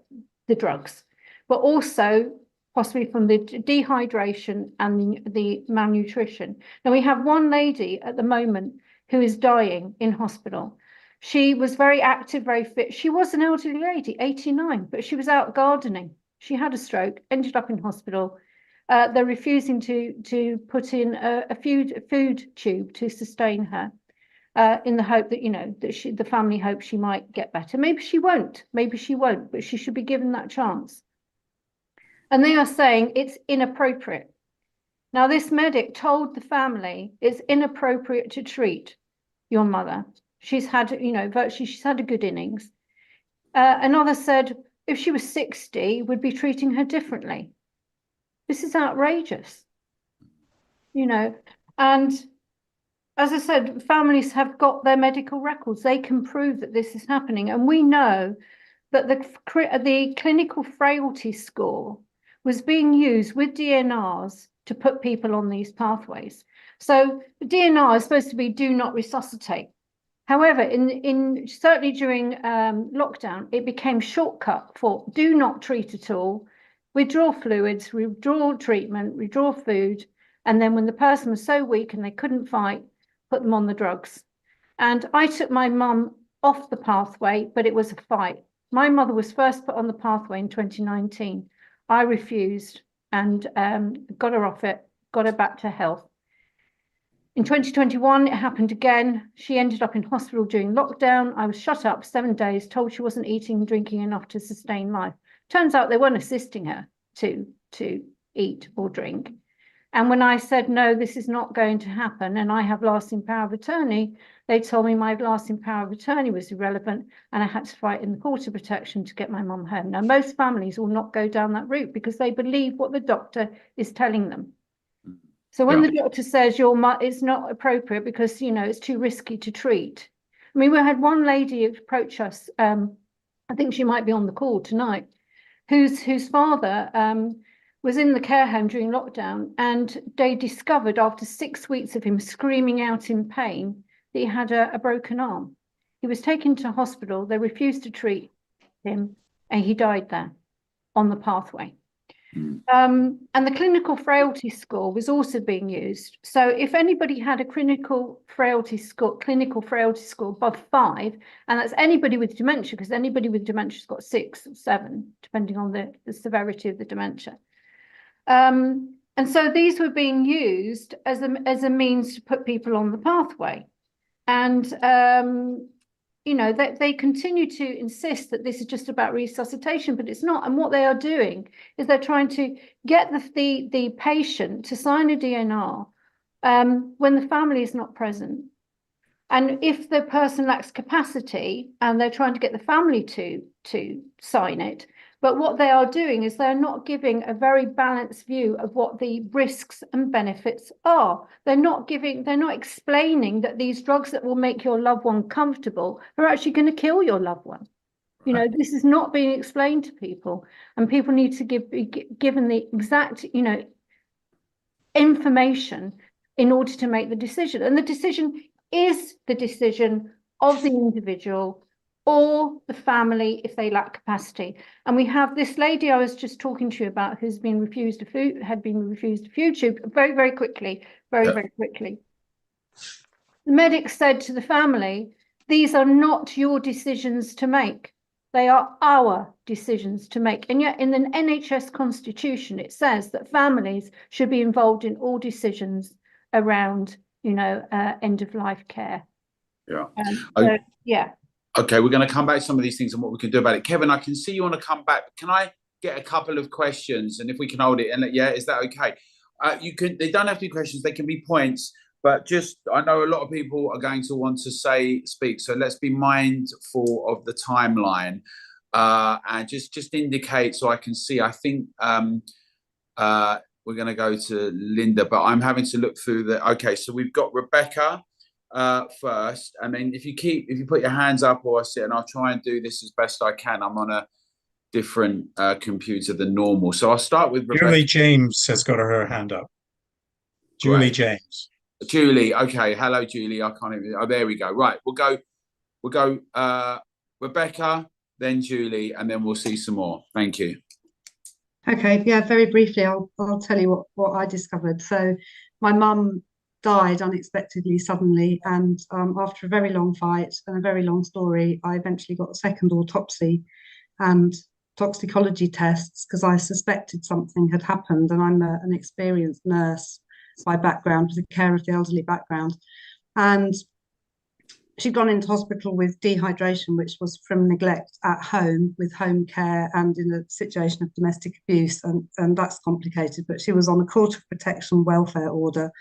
[SPEAKER 2] drugs, but also possibly from the dehydration and the malnutrition. Now, we have one lady at the moment who is dying in hospital. She was very active, very fit. She was an elderly lady, 89, but she was out gardening. She had a stroke, ended up in hospital. They're refusing to put in a food tube to sustain her, in the hope that, you know, that the family hopes she might get better. Maybe she won't, but she should be given that chance. And they are saying it's inappropriate. Now, this medic told the family it's inappropriate to treat your mother. She's had, you know, virtually she's had a good innings. Another said if she was 60, we'd be treating her differently. This is outrageous, you know. And as I said, families have got their medical records. They can prove that this is happening. And we know that the clinical frailty score was being used with DNRs to put people on these pathways. So the DNR is supposed to be do not resuscitate. However, in certainly during lockdown, it became shortcut for do not treat at all, withdraw fluids, withdraw treatment, withdraw food, and then when the person was so weak and they couldn't fight, put them on the drugs. And I took my mum off the pathway, but it was a fight. My mother was first put on the pathway in 2019. I refused and got her off it, got her back to health. In 2021, it happened again. She ended up in hospital during lockdown. I was shut up 7 days, told she wasn't eating and drinking enough to sustain life. Turns out they weren't assisting her to eat or drink. And when I said, no, this is not going to happen, and I have lasting power of attorney, they told me my lasting power of attorney was irrelevant, and I had to fight in the court of protection to get my mum home. Now, most families will not go down that route because they believe what the doctor is telling them. So when the doctor says it's not appropriate because, you know, it's too risky to treat. I mean, we had one lady approach us, I think she might be on the call tonight, whose father was in the care home during lockdown, and they discovered after 6 weeks of him screaming out in pain that he had a broken arm. He was taken to hospital, they refused to treat him, and he died there on the pathway. And the clinical frailty score was also being used. So if anybody had a clinical frailty score above 5, and that's anybody with dementia, because anybody with dementia has got 6 or 7, depending on the severity of the dementia. And so these were being used as a means to put people on the pathway. And you know, they continue to insist that this is just about resuscitation, but it's not. And what they are doing is they're trying to get the patient to sign a DNR when the family is not present. And if the person lacks capacity, and they're trying to get the family to sign it, but what they are doing is they're not giving a very balanced view of what the risks and benefits are. They're not explaining that these drugs that will make your loved one comfortable are actually going to kill your loved one. You know, this is not being explained to people, and people need to be given the exact, you know, information in order to make the decision. And the decision is the decision of the individual or the family if they lack capacity. And we have this lady I was just talking to you about who's been refused a food, had been refused a food tube very quickly. The medic said to the family, these are not your decisions to make. They are our decisions to make. And yet in the NHS constitution, it says that families should be involved in all decisions around, you know, end of life care. Yeah.
[SPEAKER 1] Okay, we're going to come back to some of these things and what we can do about it. Kevin, I can see you want to come back. Can I get a couple of questions? And if we can hold it, and yeah, is that okay? They don't have to be questions, they can be points, but just, I know a lot of people are going to want to speak. So let's be mindful of the timeline and just indicate so I can see. I think we're going to go to Linda, but I'm having to look through okay, so we've got Rebecca first, and then if you put your hands up or I sit, and I'll try and do this as best I can. I'm on a different computer than normal, so I'll start with Rebecca.
[SPEAKER 5] Julie James has got her hand up. Julie James.
[SPEAKER 1] Julie, okay. Hello, Julie. I can't even. Oh, there we go. Right, we'll go. Rebecca, then Julie, and then we'll see some more. Thank you.
[SPEAKER 6] Okay, yeah, very briefly, I'll tell you what I discovered. So my mum died unexpectedly, suddenly, and after a very long fight and a very long story, I eventually got a second autopsy and toxicology tests because I suspected something had happened, and I'm an experienced nurse by background with a care of the elderly background. And she'd gone into hospital with dehydration, which was from neglect at home with home care and in a situation of domestic abuse. And that's complicated, but she was on a court of protection welfare order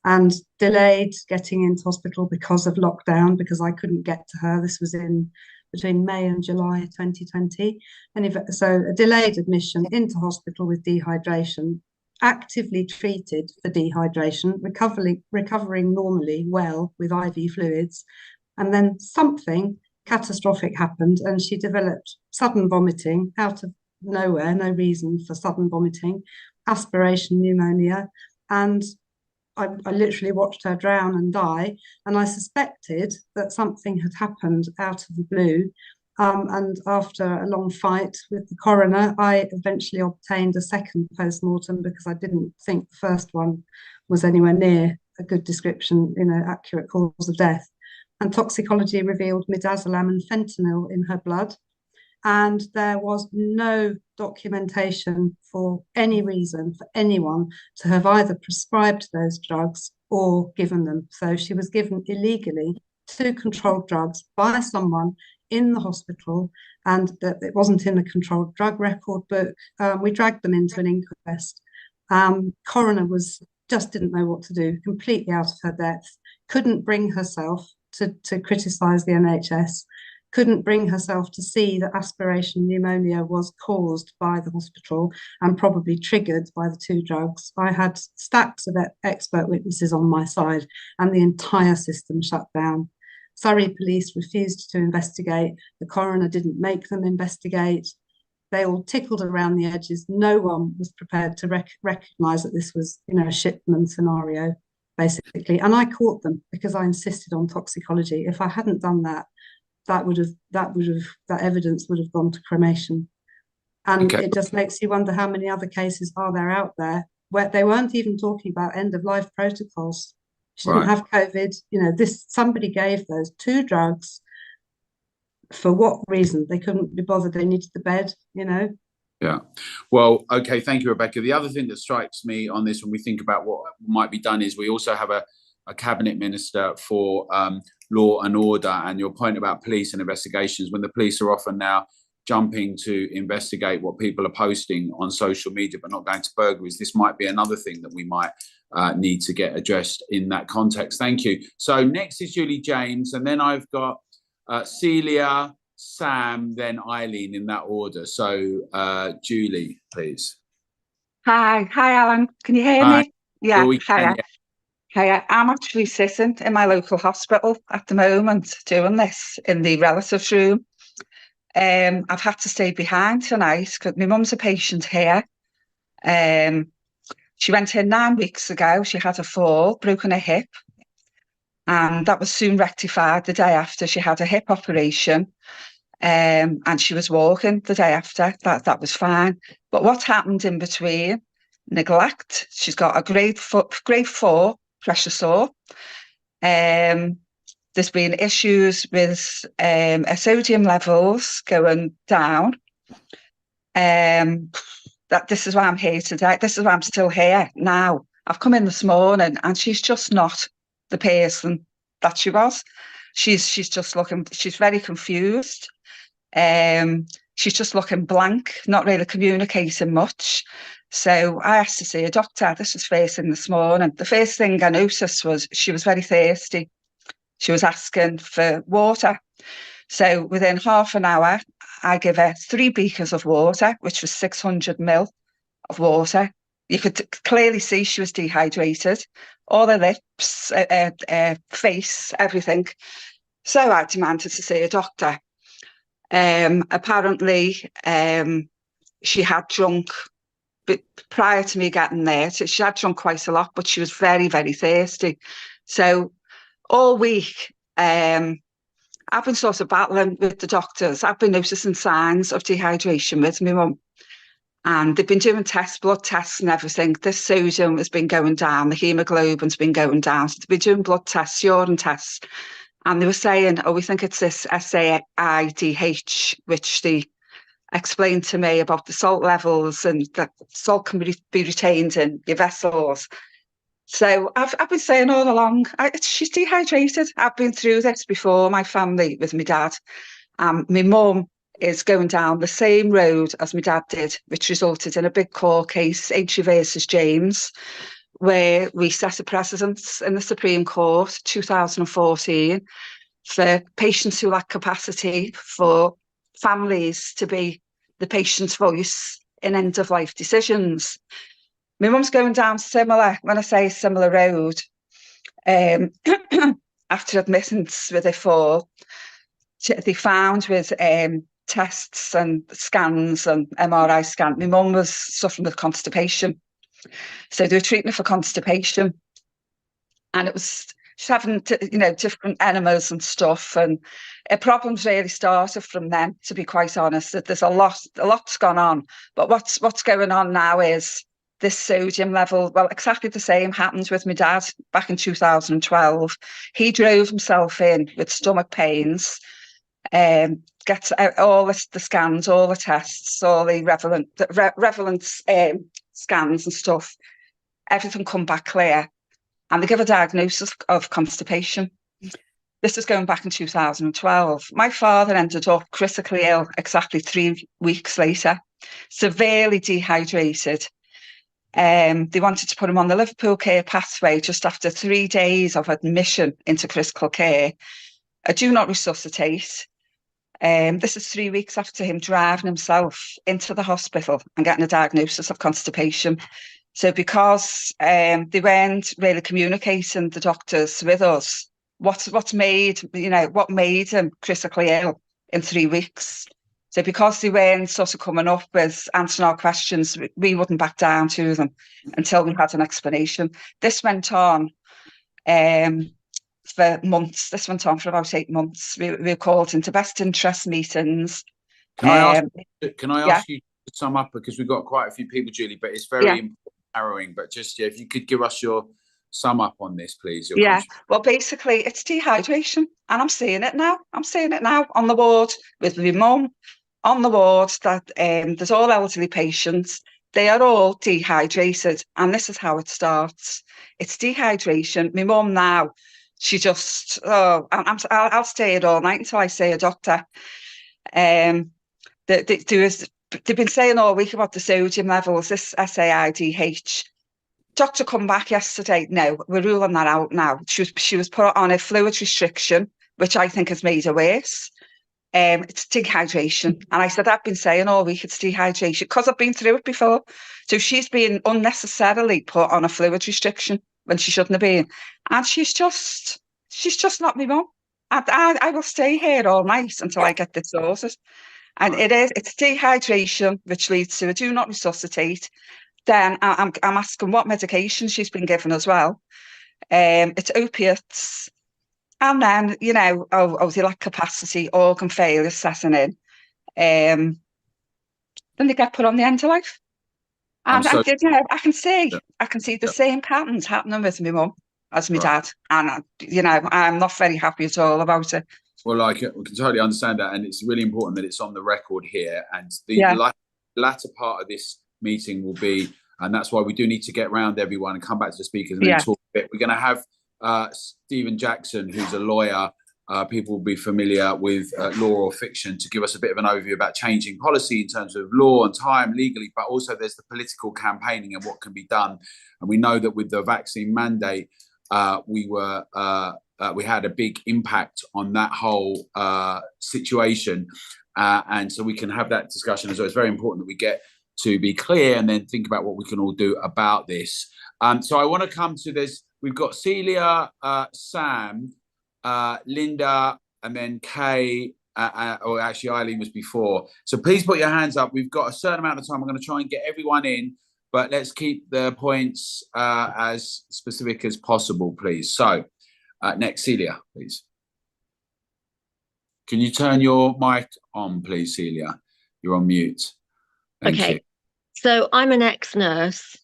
[SPEAKER 6] and delayed getting into hospital because of lockdown, because I couldn't get to her. This was in between May and July 2020. And so a delayed admission into hospital with dehydration, actively treated for dehydration, recovering normally well with IV fluids, and then something catastrophic happened and she developed sudden vomiting out of nowhere, no reason for sudden vomiting, aspiration pneumonia, and I literally watched her drown and die, and I suspected that something had happened out of the blue. And after a long fight with the coroner, I eventually obtained a second post-mortem because I didn't think the first one was anywhere near a good description, accurate cause of death. And toxicology revealed midazolam and fentanyl in her blood. And there was no documentation for any reason for anyone to have either prescribed those drugs or given them. So she was given illegally 2 controlled drugs by someone in the hospital, and that it wasn't in the controlled drug record book. We dragged them into an inquest. Coroner just didn't know what to do, completely out of her depth, couldn't bring herself to criticise the NHS, couldn't bring herself to see that aspiration pneumonia was caused by the hospital and probably triggered by the 2 drugs. I had stacks of expert witnesses on my side, and the entire system shut down. Surrey police refused to investigate. The coroner didn't make them investigate. They all tickled around the edges. No one was prepared to recognise that this was, a Shipman scenario, basically. And I caught them because I insisted on toxicology. If I hadn't done that, that evidence would have gone to cremation. And It just makes you wonder how many other cases are there out there where they weren't even talking about end of life protocols. She didn't have COVID. Somebody gave those 2 drugs. For what reason? They couldn't be bothered. They needed the bed,
[SPEAKER 1] Yeah. Well, okay. Thank you, Rebecca. The other thing that strikes me on this when we think about what might be done is we also have a cabinet minister for law and order. And your point about police and investigations, when the police are often now jumping to investigate what people are posting on social media, but not going to burglaries, this might be another thing that we might need to get addressed in that context. Thank you. So next is Julie James, and then I've got Celia, Sam, then Eileen in that order. So Julie, please.
[SPEAKER 7] Hi, Alan. Can you hear me? Yeah. Hiya. I'm actually sitting in my local hospital at the moment doing this in the relatives room. I've had to stay behind tonight because my mum's a patient here. She went in 9 weeks ago. She had a fall, broken her hip, and that was soon rectified the day after. She had a hip operation, and she was walking the day after. That was fine. But what happened in between? Neglect. She's got a grade 4 pressure sore. There's been issues with her sodium levels going down. This is why I'm here today. This is why I'm still here now. I've come in this morning and she's just not the person that she was. She's just looking, she's very confused. She's just looking blank, not really communicating much. So I asked to see a doctor. This was first thing this morning. The first thing I noticed was she was very thirsty. She was asking for water. So within half an hour, I give her 3 beakers of water, which was 600 ml of water. You could clearly see she was dehydrated, all her lips, face, everything. So I demanded to see a doctor. Apparently, she had drunk, but prior to me getting there, so she had drunk quite a lot, but she was very, very thirsty. So all week, I've been sort of battling with the doctors. I've been noticing signs of dehydration with my mum. And they've been doing tests, blood tests and everything. This sodium has been going down, the hemoglobin's been going down. So they've been doing blood tests, urine tests. And they were saying, oh, we think it's this SAIDH, which they explained to me about the salt levels, and that salt can be retained in your vessels. So I've been saying all along, she's dehydrated. I've been through this before, my family, with my dad. My mum is going down the same road as my dad did, which resulted in a big court case, H versus James, where we set a precedent in the Supreme Court, 2014, for patients who lack capacity, for families to be the patient's voice in end-of-life decisions. My mum's going down similar, when I say similar road, after admittance with her fall, they found with tests and scans and MRI scan, my mum was suffering with constipation. So they were treating her for constipation. And it was, she's having, different enemas and stuff. And her problems really started from then, to be quite honest. That there's a lot's gone on. But what's going on now is this sodium level, well, exactly the same happened with my dad back in 2012. He drove himself in with stomach pains, gets all the scans, all the tests, all the relevant scans and stuff, everything come back clear. And they give a diagnosis of constipation. This is going back in 2012. My father ended up critically ill exactly 3 weeks later, severely dehydrated. They wanted to put him on the Liverpool Care pathway just after 3 days of admission into critical care. I do not resuscitate. This is 3 weeks after him driving himself into the hospital and getting a diagnosis of constipation. So because they weren't really communicating, the doctors, with us, what made him critically ill in 3 weeks. So because they weren't sort of coming up with answering our questions, we wouldn't back down to them until we had an explanation. This went on for months. This went on for about 8 months. We were called into best interest meetings.
[SPEAKER 1] Can I ask you to sum up, because we've got quite a few people, Julie, but it's very important, harrowing. But just if you could give us your sum up on this, please.
[SPEAKER 7] Well, basically, it's dehydration, and I'm seeing it now. I'm seeing it now on the ward with my mum. On the ward, that there's all elderly patients. They are all dehydrated, and this is how it starts. It's dehydration. My mum now, she just, I'll stay here all night until I see a doctor. They've been saying all week about the sodium levels, this SAIDH. Doctor come back yesterday. No, we're ruling that out now. She was put on a fluid restriction, which I think has made her worse. It's dehydration. And I said, I've been saying all week it's dehydration because I've been through it before. So she's been unnecessarily put on a fluid restriction when she shouldn't have been. And she's just not my mum. I will stay here all night until I get this sorted. And it's dehydration, which leads to a do not resuscitate. Then I'm asking what medication she's been given as well. It's opiates. And then, they lack capacity, organ failure setting in. Then they get put on the end of life. And I can see the same patterns happening with my mum as my dad. And, I'm not very happy at all about it.
[SPEAKER 1] Well, we can totally understand that. And it's really important that it's on the record here. And the latter part of this meeting will be, and that's why we do need to get round everyone and come back to the speakers and then talk a bit. We're going to have Stephen Jackson, who's a lawyer. People will be familiar with law or fiction, to give us a bit of an overview about changing policy in terms of law and time legally, but also there's the political campaigning and what can be done. And we know that with the vaccine mandate, we had a big impact on that whole situation. And so we can have that discussion as well. It's very important that we get to be clear and then think about what we can all do about this. So I want to come to this. We've got Celia, Sam, Linda, and then Kay, or actually Eileen was before. So please put your hands up. We've got a certain amount of time. I'm going to try and get everyone in, but let's keep the points as specific as possible, please. So next, Celia, please. Can you turn your mic on, please, Celia? You're on mute. Thank you.
[SPEAKER 8] So I'm an ex-nurse.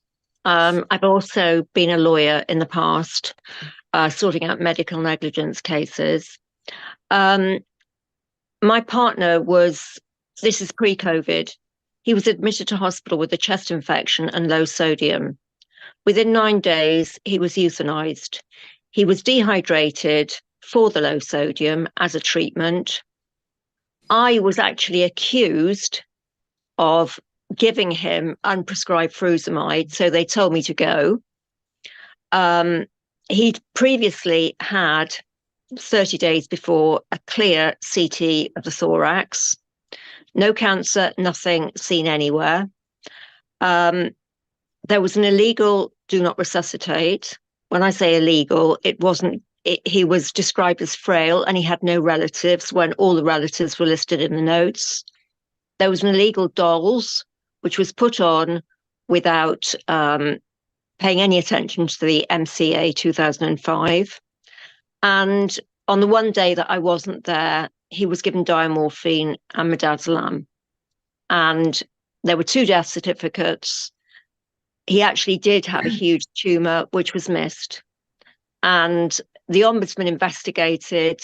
[SPEAKER 8] I've also been a lawyer in the past, sorting out medical negligence cases. My partner this is pre-COVID, he was admitted to hospital with a chest infection and low sodium. Within 9 days, he was euthanized. He was dehydrated for the low sodium as a treatment. I was actually accused of giving him unprescribed furosemide, so they told me to go. He'd previously had, 30 days before, a clear CT of the thorax. No cancer, nothing seen anywhere. There was an illegal do not resuscitate. When I say illegal, he was described as frail and he had no relatives when all the relatives were listed in the notes. There was an illegal DOLS, which was put on without paying any attention to the MCA 2005. And on the one day that I wasn't there, he was given diamorphine and midazolam. And there were 2 death certificates. He actually did have a huge tumour, which was missed. And the Ombudsman investigated,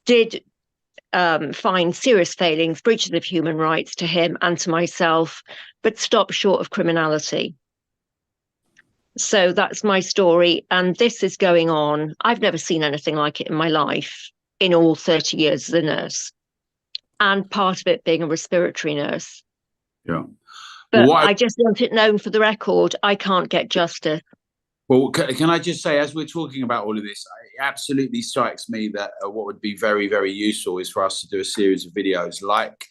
[SPEAKER 8] did find serious failings, breaches of human rights to him and to myself, but stopped short of criminality. So that's my story. And this is going on. I've never seen anything like it in my life in all 30 years as a nurse. And part of it being a respiratory nurse.
[SPEAKER 1] Yeah.
[SPEAKER 8] But
[SPEAKER 1] Well,
[SPEAKER 8] I just want it known for the record, I can't get justice.
[SPEAKER 1] Well, can I just say, as we're talking about all of this, it absolutely strikes me that what would be very, very useful is for us to do a series of videos like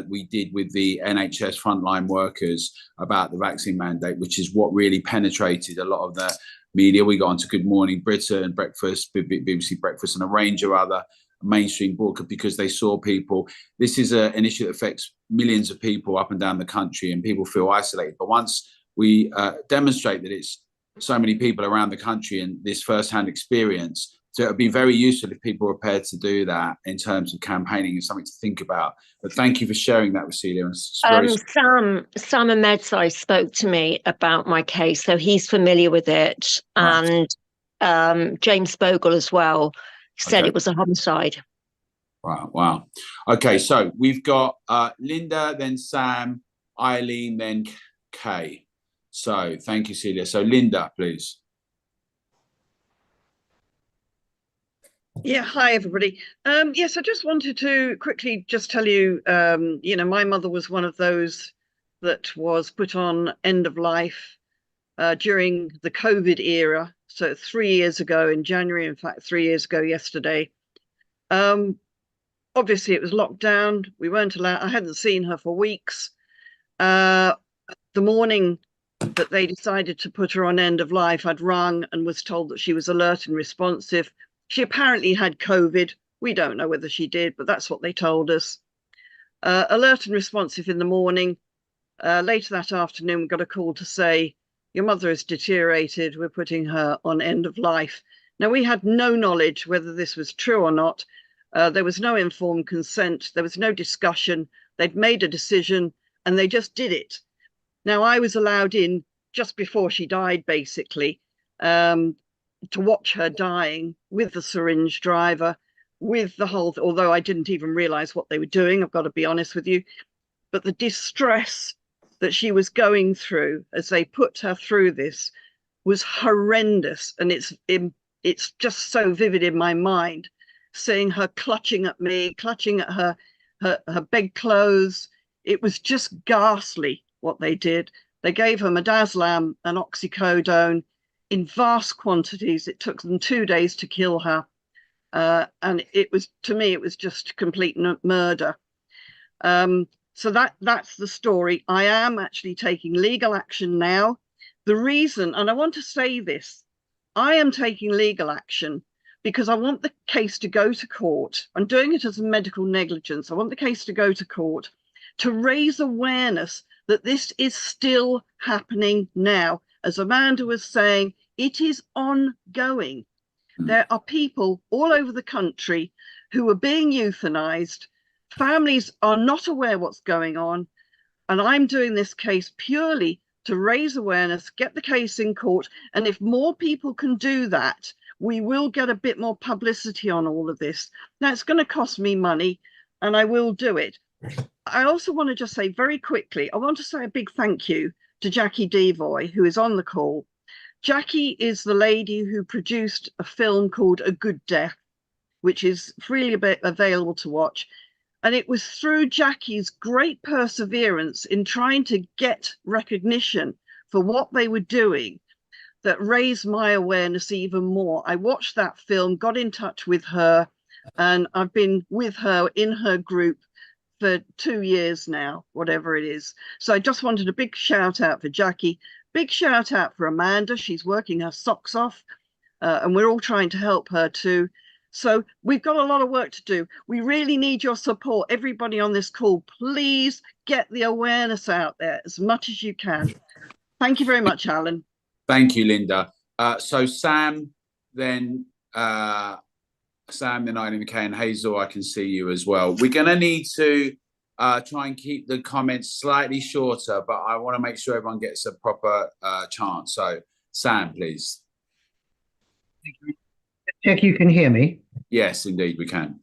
[SPEAKER 1] we did with the NHS frontline workers about the vaccine mandate, which is what really penetrated a lot of the media. We got onto Good Morning Britain, Breakfast, BBC Breakfast, and a range of other mainstream broadcast because they saw people. This is an issue that affects millions of people up and down the country, and people feel isolated. But once we demonstrate that it's so many people around the country and this first-hand experience, so it would be very useful if people were prepared to do that in terms of campaigning and something to think about. But thank you for sharing that, Celia.
[SPEAKER 8] Sam Ahmedzai spoke to me about my case, so he's familiar with it.
[SPEAKER 1] Right.
[SPEAKER 8] And James Bogle as well said it was a homicide.
[SPEAKER 1] Wow. Okay, so we've got Linda, then Sam, Eileen, then Kay. So thank you, Celia. So Linda, please.
[SPEAKER 9] Yeah, hi everybody. Yes, I just wanted to quickly just tell you, my mother was one of those that was put on end of life during the COVID era. So 3 years ago in January, in fact, 3 years ago yesterday. Obviously it was locked down. We weren't allowed, I hadn't seen her for weeks. The morning that they decided to put her on end of life, I'd rung and was told that she was alert and responsive. She apparently had COVID. We don't know whether she did, but that's what they told us. Alert and responsive in the morning. Later that afternoon, we got a call to say, your mother has deteriorated. We're putting her on end of life. Now, we had no knowledge whether this was true or not. There was no informed consent. There was no discussion. They'd made a decision and they just did it. Now, I was allowed in just before she died, basically, to watch her dying with the syringe driver, with the whole, although I didn't even realize what they were doing, I've got to be honest with you, but the distress that she was going through as they put her through this was horrendous. And it's just so vivid in my mind, seeing her clutching at me, clutching at her bedclothes. It was just ghastly what they did. They gave her midazolam and oxycodone in vast quantities. It took them 2 days to kill her. And it was, to me, it was just complete murder. So that's the story. I am actually taking legal action now. The reason, and I want to say this, I am taking legal action because I want the case to go to court. I'm doing it as a medical negligence. I want the case to go to court to raise awareness that this is still happening now. As Amanda was saying, it is ongoing. There are people all over the country who are being euthanized Families are not aware what's going on. And I'm doing this case purely to raise awareness, get the case in court. And if more people can do that, we will get a bit more publicity on all of this. Now, it's going to cost me money, and I will do it. I also want to just say very quickly, I want to say a big thank you to Jackie Devoy, who is on the call. Jackie is the lady who produced a film called A Good Death, which is freely available to watch. And it was through Jackie's great perseverance in trying to get recognition for what they were doing that raised my awareness even more. I watched that film, got in touch with her, and I've been with her in her group for 2 years now, whatever it is. So I just wanted a big shout out for Jackie, big shout out for Amanda. She's working her socks off, and we're all trying to help her too. So we've got a lot of work to do. We really need your support. Everybody on this call, please get the awareness out there as much as you can. Thank you very much, Alan.
[SPEAKER 1] Thank you, Linda. So Sam, then Eileen McKay, and Hazel, I can see you as well. We're going to need to try and keep the comments slightly shorter, but I want to make sure everyone gets a proper chance. So Sam, please.
[SPEAKER 10] Check you can hear me.
[SPEAKER 1] Yes, indeed, we can.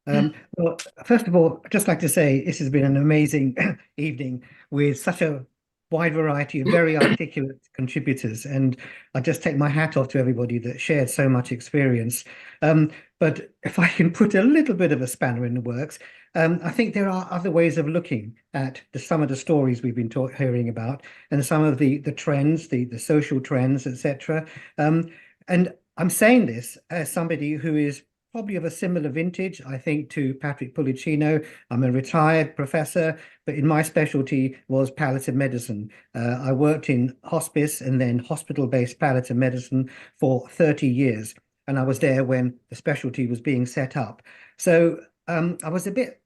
[SPEAKER 10] Well, first of all, I'd just like to say this has been an amazing evening with such a wide variety of very articulate contributors, and I just take my hat off to everybody that shared so much experience. But if I can put a little bit of a spanner in the works, I think there are other ways of looking at some of the stories we've been hearing about, and some of the trends, the social trends, etc. And I'm saying this as somebody who is probably of a similar vintage, I think, to Patrick Pulicino. I'm a retired professor, but in my specialty was palliative medicine. I worked in hospice and then hospital-based palliative medicine for 30 years, and I was there when the specialty was being set up. So I was a bit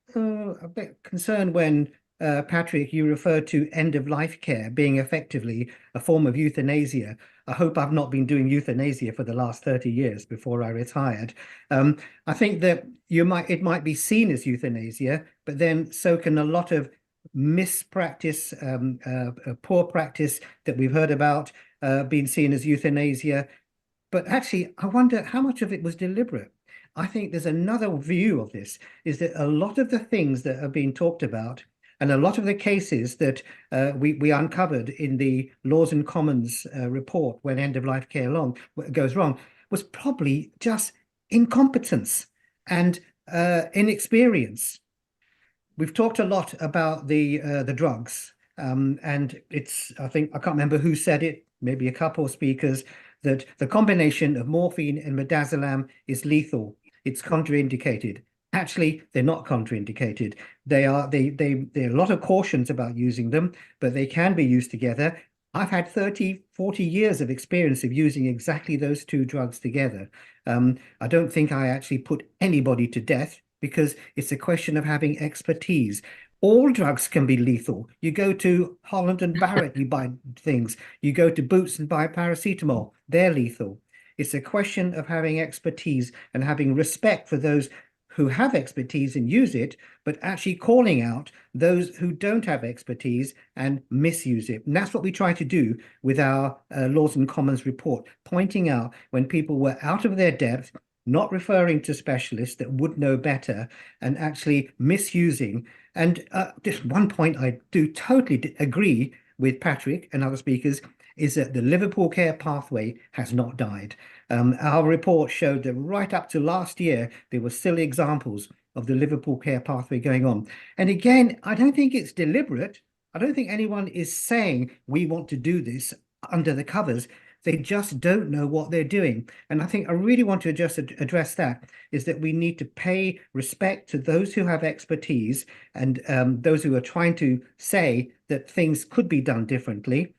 [SPEAKER 10] concerned when Patrick, you referred to end-of-life care being effectively a form of euthanasia. I hope I've not been doing euthanasia for the last 30 years before I retired. I think that it might be seen as euthanasia, but then so can a lot of mispractice, poor practice that we've heard about being seen as euthanasia. But actually, I wonder how much of it was deliberate. I think there's another view of this, is that a lot of the things that are being talked about and a lot of the cases that we uncovered in the Laws and Commons report when end-of-life care goes wrong was probably just incompetence and inexperience. We've talked a lot about the drugs, and I think I can't remember who said it, maybe a couple of speakers, that the combination of morphine and midazolam is lethal. It's contraindicated. Actually, they're not contraindicated. There are a lot of cautions about using them, but they can be used together. I've had 30, 40 years of experience of using exactly those two drugs together. I don't think I actually put anybody to death because it's a question of having expertise. All drugs can be lethal. You go to Holland and Barrett, you buy things. You go to Boots and buy paracetamol. They're lethal. It's a question of having expertise and having respect for those who have expertise and use it, but actually calling out those who don't have expertise and misuse it. And that's what we try to do with our Laws and Commons report, pointing out when people were out of their depth, not referring to specialists that would know better, and actually misusing. And just one point I do totally agree with Patrick and other speakers is that the Liverpool Care Pathway has not died. Our report showed that right up to last year, there were still examples of the Liverpool Care Pathway going on. And again, I don't think it's deliberate. I don't think anyone is saying we want to do this under the covers. They just don't know what they're doing. And I think I really want to just address that, is that we need to pay respect to those who have expertise and those who are trying to say that things could be done differently,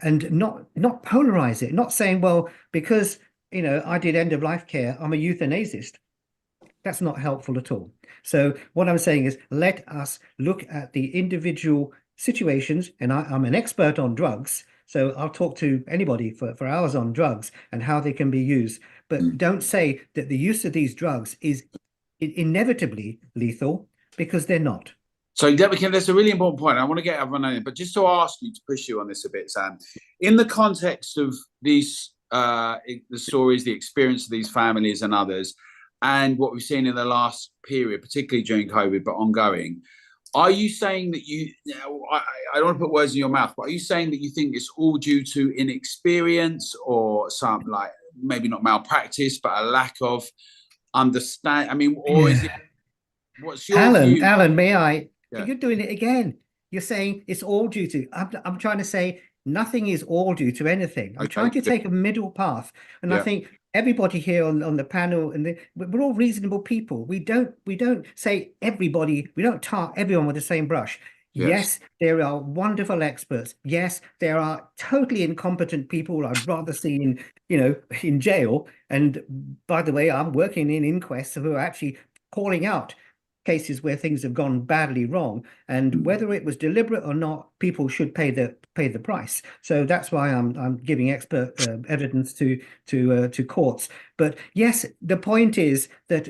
[SPEAKER 10] and not polarize it, not saying, well, because I did end-of-life care, I'm a euthanasist. That's not helpful at all. So what I'm saying is, let us look at the individual situations, and I'm an expert on drugs, so I'll talk to anybody for hours on drugs and how they can be used. But don't say that the use of these drugs is inevitably lethal. because they're not.
[SPEAKER 1] So that's a really important point. I want to get everyone on it, but just to ask you, to push you on this a bit, Sam, in the context of these, the stories, the experience of these families and others, and what we've seen in the last period, particularly during COVID, but ongoing, are you saying that I don't want to put words in your mouth, but are you saying that you think it's all due to inexperience or some, like, maybe not malpractice, but a lack of understand? I mean, or is it, what's your view?
[SPEAKER 10] Alan, may I?
[SPEAKER 1] Yeah.
[SPEAKER 10] You're doing it again. You're saying it's all due to. I'm trying to say nothing is all due to anything. I'm trying to take a middle path, and I think everybody here on the panel, and we're all reasonable people. We don't say everybody. We don't tar everyone with the same brush. Yes, there are wonderful experts. Yes, there are totally incompetent people I'd rather see in jail. And by the way, I'm working in inquests who are actually calling out cases where things have gone badly wrong, and whether it was deliberate or not, people should pay the price. So that's why I'm giving expert evidence to courts. But yes, the point is that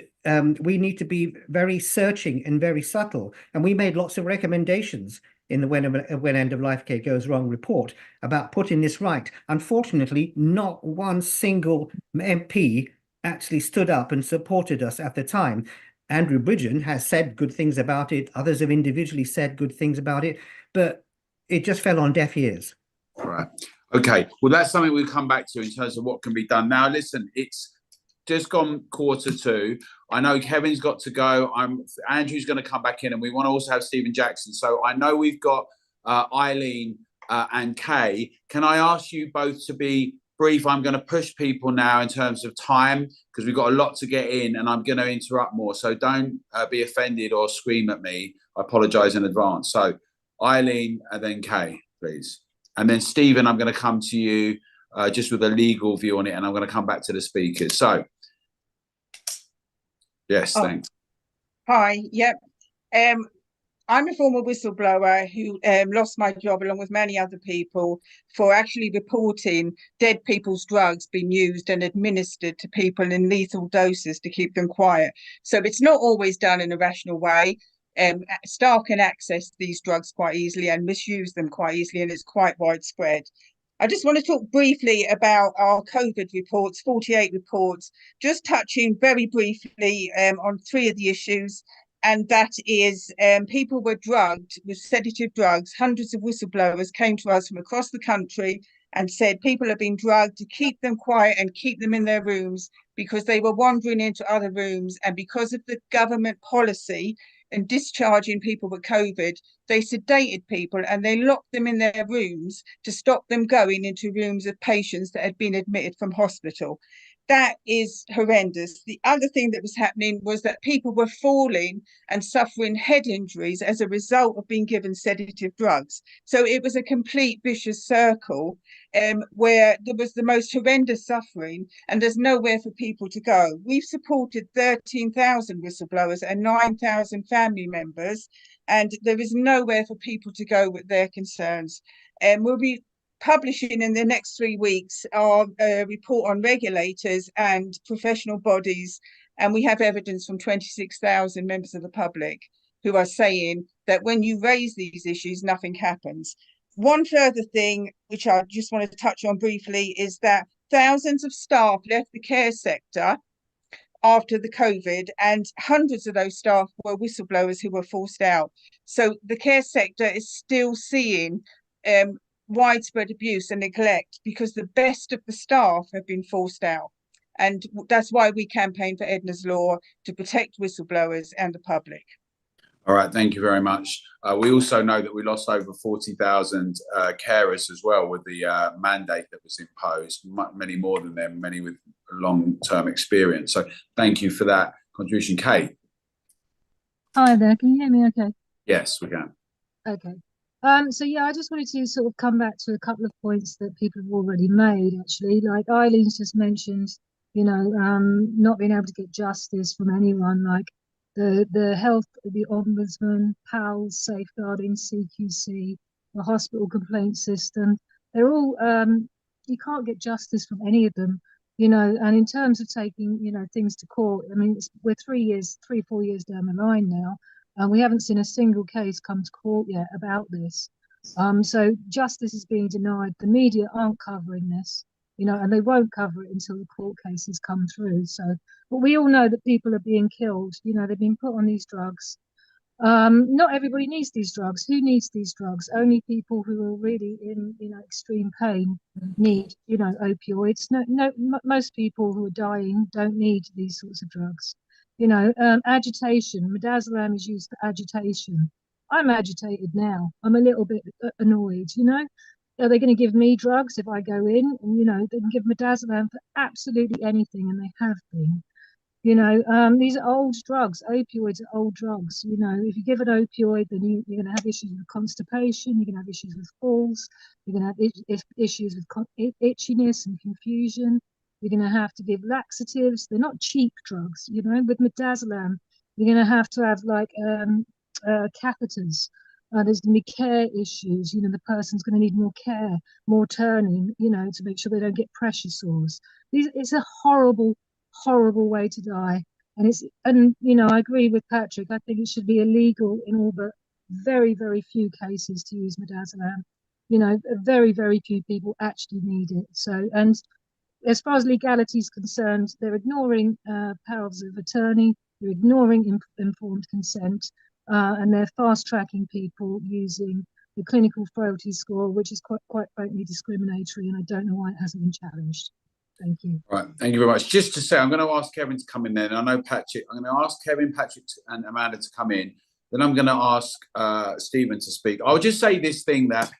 [SPEAKER 10] we need to be very searching and very subtle, and we made lots of recommendations in the when end of life care goes wrong report about putting this right. Unfortunately, not one single MP actually stood up and supported us at the time. Andrew Bridgen has said good things about it. Others have individually said good things about it, but it just fell on deaf ears.
[SPEAKER 1] Right. Okay. Well, that's something we'll come back to in terms of what can be done. Now, listen, it's just gone 1:45. I know Kevin's got to go. Andrew's going to come back in, and we want to also have Stephen Jackson. So I know we've got Eileen and Kay. Can I ask you both to be brief? I'm going to push people now in terms of time because we've got a lot to get in, and I'm going to interrupt more. So don't be offended or scream at me. I apologise in advance. So Eileen and then Kay, please. And then Stephen, I'm going to come to you just with a legal view on it, and I'm going to come back to the speakers. So, yes, thanks.
[SPEAKER 11] Hi, yep. I'm a former whistleblower who lost my job along with many other people for actually reporting dead people's drugs being used and administered to people in lethal doses to keep them quiet. So it's not always done in a rational way. Staff can access these drugs quite easily and misuse them quite easily, and it's quite widespread. I just want to talk briefly about our COVID reports, 48 reports, just touching very briefly on 3 of the issues. And that is people were drugged with sedative drugs. Hundreds of whistleblowers came to us from across the country and said people have been drugged to keep them quiet and keep them in their rooms because they were wandering into other rooms. And because of the government policy and discharging people with COVID, they sedated people and they locked them in their rooms to stop them going into rooms of patients that had been admitted from hospital. That is horrendous. The other thing that was happening was that people were falling and suffering head injuries as a result of being given sedative drugs. So it was a complete vicious circle where there was the most horrendous suffering and there's nowhere for people to go. We've supported 13,000 whistleblowers and 9,000 family members, and there is nowhere for people to go with their concerns. We'll be publishing in the next 3 weeks our report on regulators and professional bodies, and we have evidence from 26,000 members of the public who are saying that when you raise these issues, nothing happens. One further thing, which I just want to touch on briefly, is that thousands of staff left the care sector after the COVID, and hundreds of those staff were whistleblowers who were forced out. So the care sector is still seeing widespread abuse and neglect because the best of the staff have been forced out. And that's why we campaign for Edna's Law, to protect whistleblowers and the public.
[SPEAKER 1] All right, thank you very much. We also know that we lost over 40,000 carers as well with the mandate that was imposed, many more than them, many with long-term experience. So thank you for that contribution. Kate.
[SPEAKER 12] Hi there, can you hear me okay?
[SPEAKER 1] Yes, we can.
[SPEAKER 12] Okay. So yeah, I just wanted to sort of come back to a couple of points that people have already made, actually. Like Eileen's just mentioned, you know, not being able to get justice from anyone, like the health, the ombudsman, PALS, safeguarding, CQC, the hospital complaint system. They're all, you can't get justice from any of them, you know. And in terms of taking, you know, things to court, I mean, we're 3 years, 3-4 years down the line now. And we haven't seen a single case come to court yet about this. So justice is being denied. The media aren't covering this, you know, and they won't cover it until the court cases come through. So, but we all know that people are being killed. You know, they've been put on these drugs. Not everybody needs these drugs. Who needs these drugs? Only people who are really in, you know, extreme pain need, you know, opioids. Most people who are dying don't need these sorts of drugs. You know, agitation. Midazolam is used for agitation. I'm agitated now. I'm a little bit annoyed. You know, are they going to give me drugs if I go in? And you know, they can give midazolam for absolutely anything, and they have been. You know, these are old drugs. Opioids are old drugs. You know, if you give an opioid, then you're going to have issues with constipation. You're going to have issues with falls. You're going to have issues with itchiness and confusion. You're going to have to give laxatives. They're not cheap drugs. You know, with midazolam, you're going to have like catheters. There's going to be care issues. You know, the person's going to need more care, more turning, you know, to make sure they don't get pressure sores. It's a horrible way to die. And you know, I agree with Patrick. I think it should be illegal in all but very, very few cases to use midazolam. You know, very, very few people actually need it. So, and as far as legality is concerned, they're ignoring powers of attorney, they're ignoring informed consent, and they're fast tracking people using the clinical frailty score, which is quite frankly discriminatory, and I don't know why it hasn't been challenged. Thank you.
[SPEAKER 1] Right, thank you very much. Just to say, I'm going to ask Kevin to come in then. I know Patrick, I'm going to ask Kevin, Patrick and Amanda to come in. Then I'm going to ask Stephen to speak. I'll just say this thing that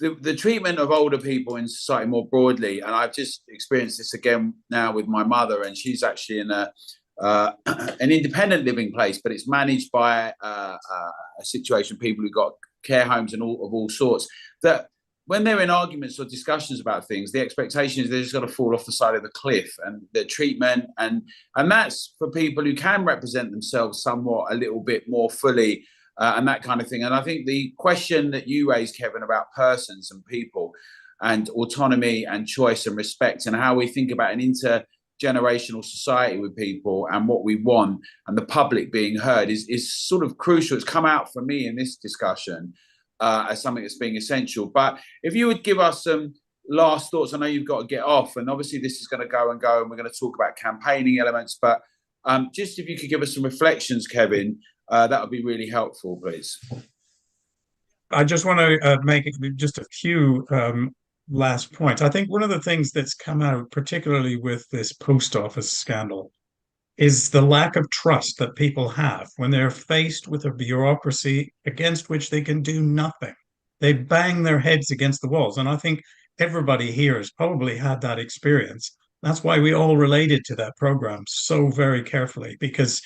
[SPEAKER 1] the treatment of older people in society more broadly, and I've just experienced this again now with my mother, and she's actually in an independent living place, but it's managed by a situation, people who've got care homes and all sorts, that when they're in arguments or discussions about things, the expectation is they're just going to fall off the side of the cliff, and the treatment, and that's for people who can represent themselves somewhat a little bit more fully, and that kind of thing. And I think the question that you raised, Kevin, about persons and people and autonomy and choice and respect, and how we think about an intergenerational society with people and what we want and the public being heard is sort of crucial. It's come out for me in this discussion as something that's being essential. But if you would give us some last thoughts, I know you've got to get off, and obviously this is going to go, and we're going to talk about campaigning elements, but just if you could give us some reflections, Kevin, that would be really helpful, please.
[SPEAKER 5] I just want to make just a few last points. I think one of the things that's come out, particularly with this post office scandal, is the lack of trust that people have when they're faced with a bureaucracy against which they can do nothing. They bang their heads against the walls. And I think everybody here has probably had that experience. That's why we all related to that program so very carefully, because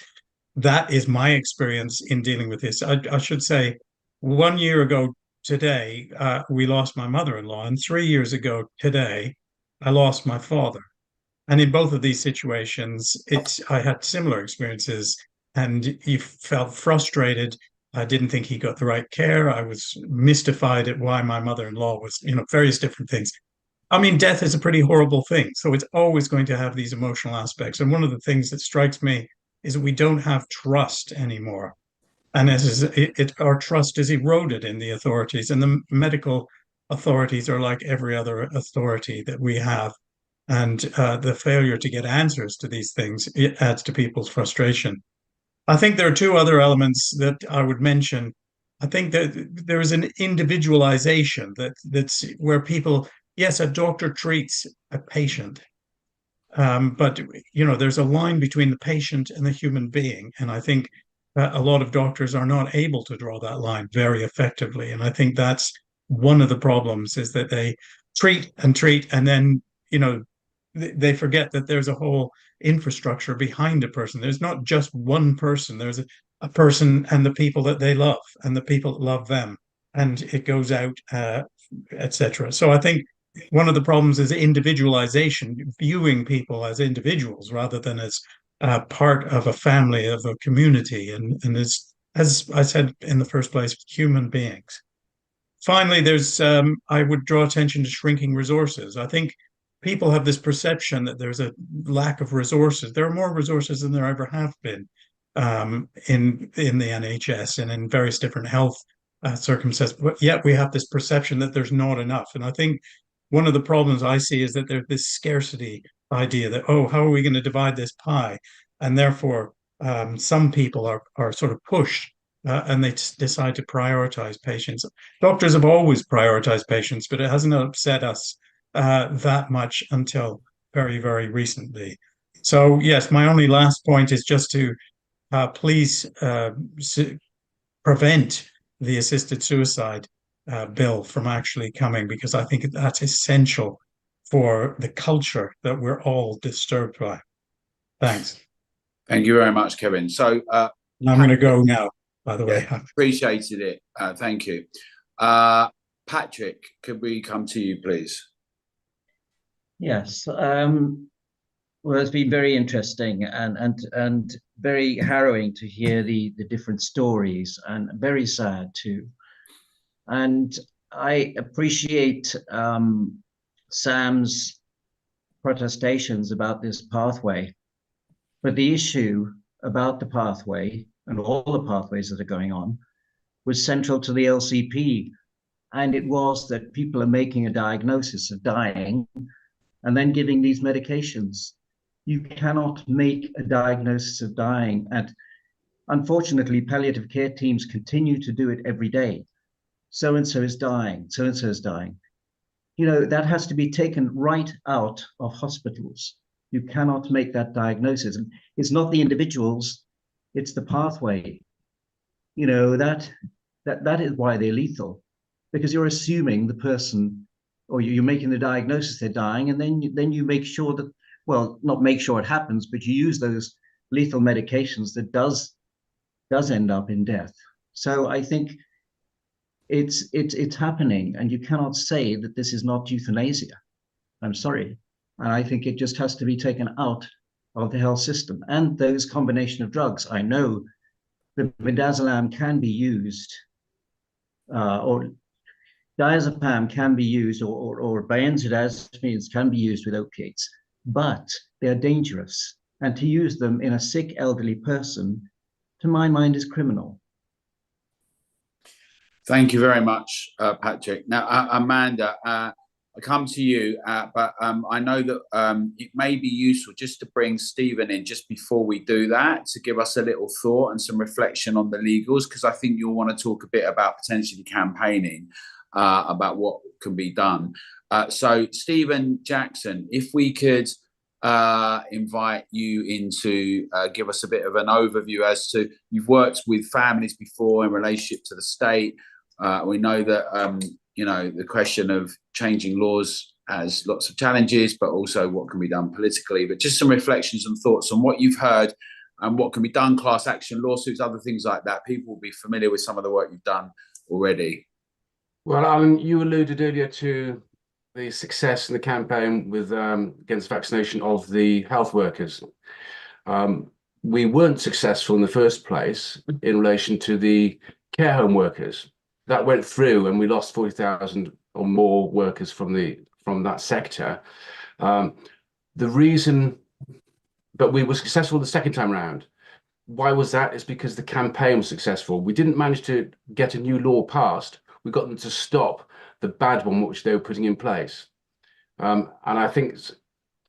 [SPEAKER 5] that is my experience in dealing with this. I should say 1 year ago today, we lost my mother-in-law, and 3 years ago today, I lost my father. And in both of these situations, I had similar experiences, and you felt frustrated. I didn't think he got the right care. I was mystified at why my mother-in-law was, you know, various different things. I mean, death is a pretty horrible thing, so it's always going to have these emotional aspects. And one of the things that strikes me is that we don't have trust anymore. And our trust is eroded in the authorities, and the medical authorities are like every other authority that we have. And the failure to get answers to these things, it adds to people's frustration. I think there are two other elements that I would mention. I think that there is an individualization that's where people, yes, a doctor treats a patient, but you know, there's a line between the patient and the human being, and I think a lot of doctors are not able to draw that line very effectively. And I think that's one of the problems, is that they treat, and then, you know, they forget that there's a whole infrastructure behind a person. There's not just one person. There's a person and the people that they love and the people that love them, and it goes out, etc. So I think one of the problems is individualization, viewing people as individuals rather than as part of a family, of a community, and as I said in the first place, human beings. Finally, I would draw attention to shrinking resources. I think people have this perception that there's a lack of resources. There are more resources than there ever have been. in the NHS and in various different health circumstances, but yet we have this perception that there's not enough. And I think one of the problems I see is that there's this scarcity idea that, oh, how are we going to divide this pie? And therefore, some people are sort of pushed and they decide to prioritize patients. Doctors have always prioritized patients, but it hasn't upset us that much until very, very recently. So yes, my only last point is just to please prevent the assisted suicide bill from actually coming, because I think that's essential for the culture that we're all disturbed by. Thanks.
[SPEAKER 1] Thank you very much, Kevin. So
[SPEAKER 5] I'm going to go now, by the way.
[SPEAKER 1] Appreciated it. Thank you. Patrick, could we come to you, please?
[SPEAKER 4] Yes. Well, it's been very interesting and very harrowing to hear the different stories, and very sad too. And I appreciate Sam's protestations about this pathway, but the issue about the pathway and all the pathways that are going on was central to the LCP, and it was that people are making a diagnosis of dying and then giving these medications. You cannot make a diagnosis of dying, and unfortunately, palliative care teams continue to do it every day. So-and-so is dying, so-and-so is dying. You know, that has to be taken right out of hospitals. You cannot make that diagnosis. It's not the individuals, it's the pathway. You know, that is why they're lethal, because you're assuming the person, or you're making the diagnosis they're dying, and then you make sure that, well, not make sure it happens, but you use those lethal medications that does end up in death. So I think it's happening, and you cannot say that this is not euthanasia. I'm sorry. And I think it just has to be taken out of the health system. And those combination of drugs, I know that midazolam can be used, or diazepam can be used, or benzodiazepines can be used with opiates, but they're dangerous. And to use them in a sick elderly person, to my mind, is criminal.
[SPEAKER 1] Thank you very much, Patrick. Now, Amanda, I come to you, but I know that it may be useful just to bring Stephen in just before we do that, to give us a little thought and some reflection on the legals, because I think you'll want to talk a bit about potentially campaigning about what can be done. So, Stephen Jackson, if we could invite you in to give us a bit of an overview as to, you've worked with families before in relationship to the state. We know that you know, the question of changing laws has lots of challenges, but also what can be done politically. But just some reflections and thoughts on what you've heard and what can be done, class action lawsuits, other things like that. People will be familiar with some of the work you've done already.
[SPEAKER 13] Well, Alan, you alluded earlier to the success in the campaign with against vaccination of the health workers. We weren't successful in the first place in relation to the care home workers. That went through, and we lost 40,000 or more workers from that sector. The reason, but we were successful the second time round. Why was that? It's because the campaign was successful. We didn't manage to get a new law passed. We got them to stop the bad one which they were putting in place. And I think,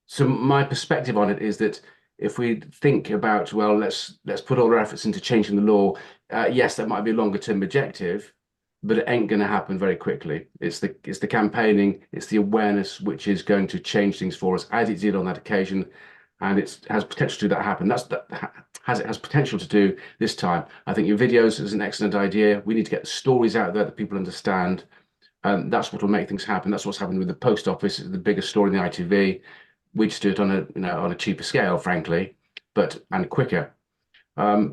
[SPEAKER 13] so my perspective on it is that if we think about, well, let's put all our efforts into changing the law, yes, that might be a longer term objective, but it ain't going to happen very quickly. It's the campaigning, it's the awareness which is going to change things for us, as it did on that occasion, and it has potential to do that happen. It has potential to do this time. I think your videos is an excellent idea. We need to get the stories out there that people understand, and that's what will make things happen. That's what's happened with the post office. It's the biggest story in the ITV. We just do it on a cheaper scale, frankly, and quicker. I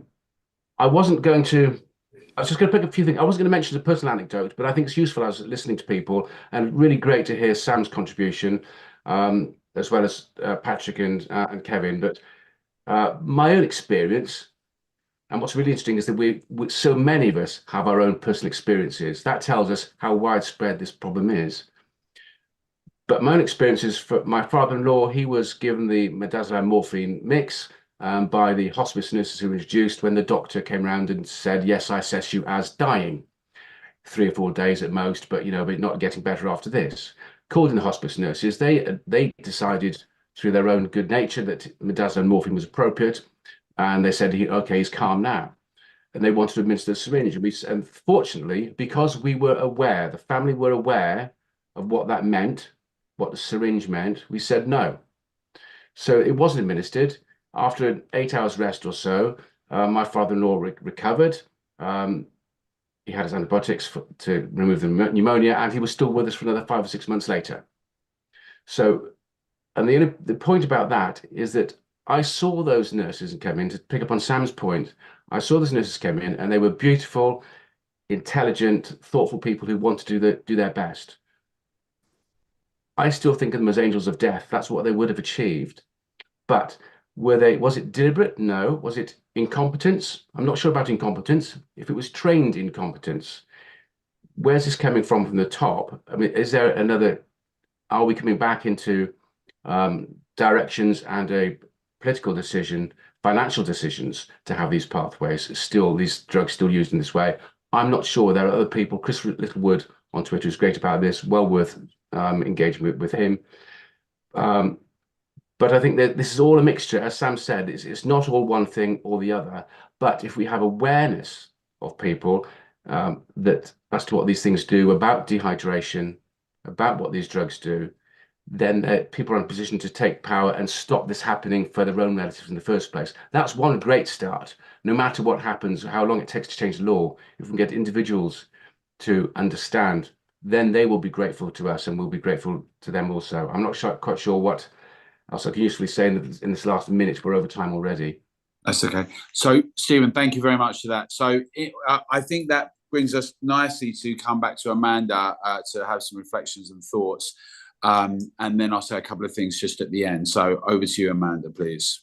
[SPEAKER 13] was just going to pick a few things. I wasn't going to mention a personal anecdote, but I think it's useful as listening to people, and really great to hear Sam's contribution, as well as Patrick and Kevin. But my own experience, and what's really interesting is that so many of us have our own personal experiences. That tells us how widespread this problem is. But my own experiences, for my father-in-law, he was given the midazolam morphine mix, by the hospice nurses who were introduced when the doctor came around and said, yes, I assess you as dying. 3 or 4 days at most, but but not getting better after this. Called in the hospice nurses, they decided through their own good nature that midazolam morphine was appropriate, and they said, okay, he's calm now. And they wanted to administer the syringe. And fortunately, because we were aware, the family were aware of what that meant, what the syringe meant, we said no. So it wasn't administered. After 8 hours rest or so, my father-in-law recovered. He had his antibiotics to remove the pneumonia, and he was still with us for another 5 or 6 months later. So, and the point about that is that I saw those nurses come in, to pick up on Sam's point. I saw those nurses come in, and they were beautiful, intelligent, thoughtful people who want to do their best. I still think of them as angels of death. That's what they would have achieved. But was it deliberate? No. Was it incompetence? I'm not sure about incompetence. If it was trained incompetence, where's this coming from the top? I mean, is there are we coming back into directions and a political decision, financial decisions to have these pathways, these drugs still used in this way? I'm not sure. There are other people. Chris Littlewood on Twitter is great about this. Well worth engaging with him. But I think that this is all a mixture. As Sam said, it's not all one thing or the other. But if we have awareness of people that as to what these things do, about dehydration, about what these drugs do, then people are in a position to take power and stop this happening for their own relatives in the first place. That's one great start. No matter what happens, how long it takes to change the law, if we can get individuals to understand, then they will be grateful to us and we'll be grateful to them also. I'm not quite sure what else I can usefully say in this last minute. We're over time already.
[SPEAKER 1] That's okay. So, Stephen, thank you very much for that. So I think that brings us nicely to come back to Amanda to have some reflections and thoughts. And then I'll say a couple of things just at the end. So over to you, Amanda, please.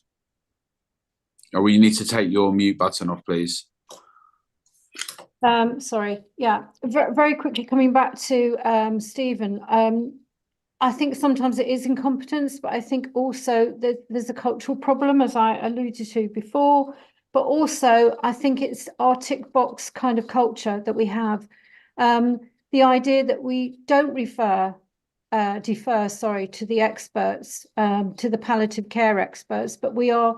[SPEAKER 1] Or you need to take your mute button off, please.
[SPEAKER 2] Sorry. Yeah, very quickly coming back to Stephen. I think sometimes it is incompetence, but I think also that there's a cultural problem, as I alluded to before. But also, I think it's our tick box kind of culture that we have. The idea that we don't defer, to the experts, to the palliative care experts, but we are,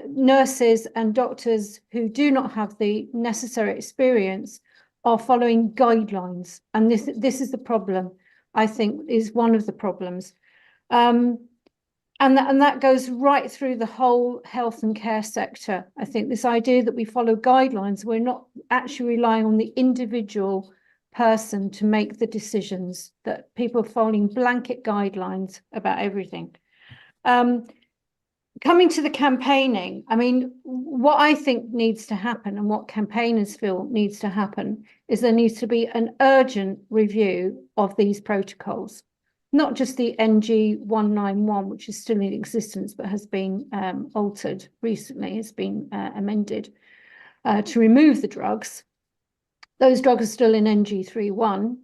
[SPEAKER 2] nurses and doctors who do not have the necessary experience are following guidelines. And this is the problem, I think, is one of the problems. And that goes right through the whole health and care sector. I think this idea that we follow guidelines, we're not actually relying on the individual person to make the decisions, that people are following blanket guidelines about everything. Coming to the campaigning, I mean, what I think needs to happen and what campaigners feel needs to happen is there needs to be an urgent review of these protocols, not just the NG 191, which is still in existence but has been altered recently, has been amended to remove the drugs. Those drugs are still in NG 31.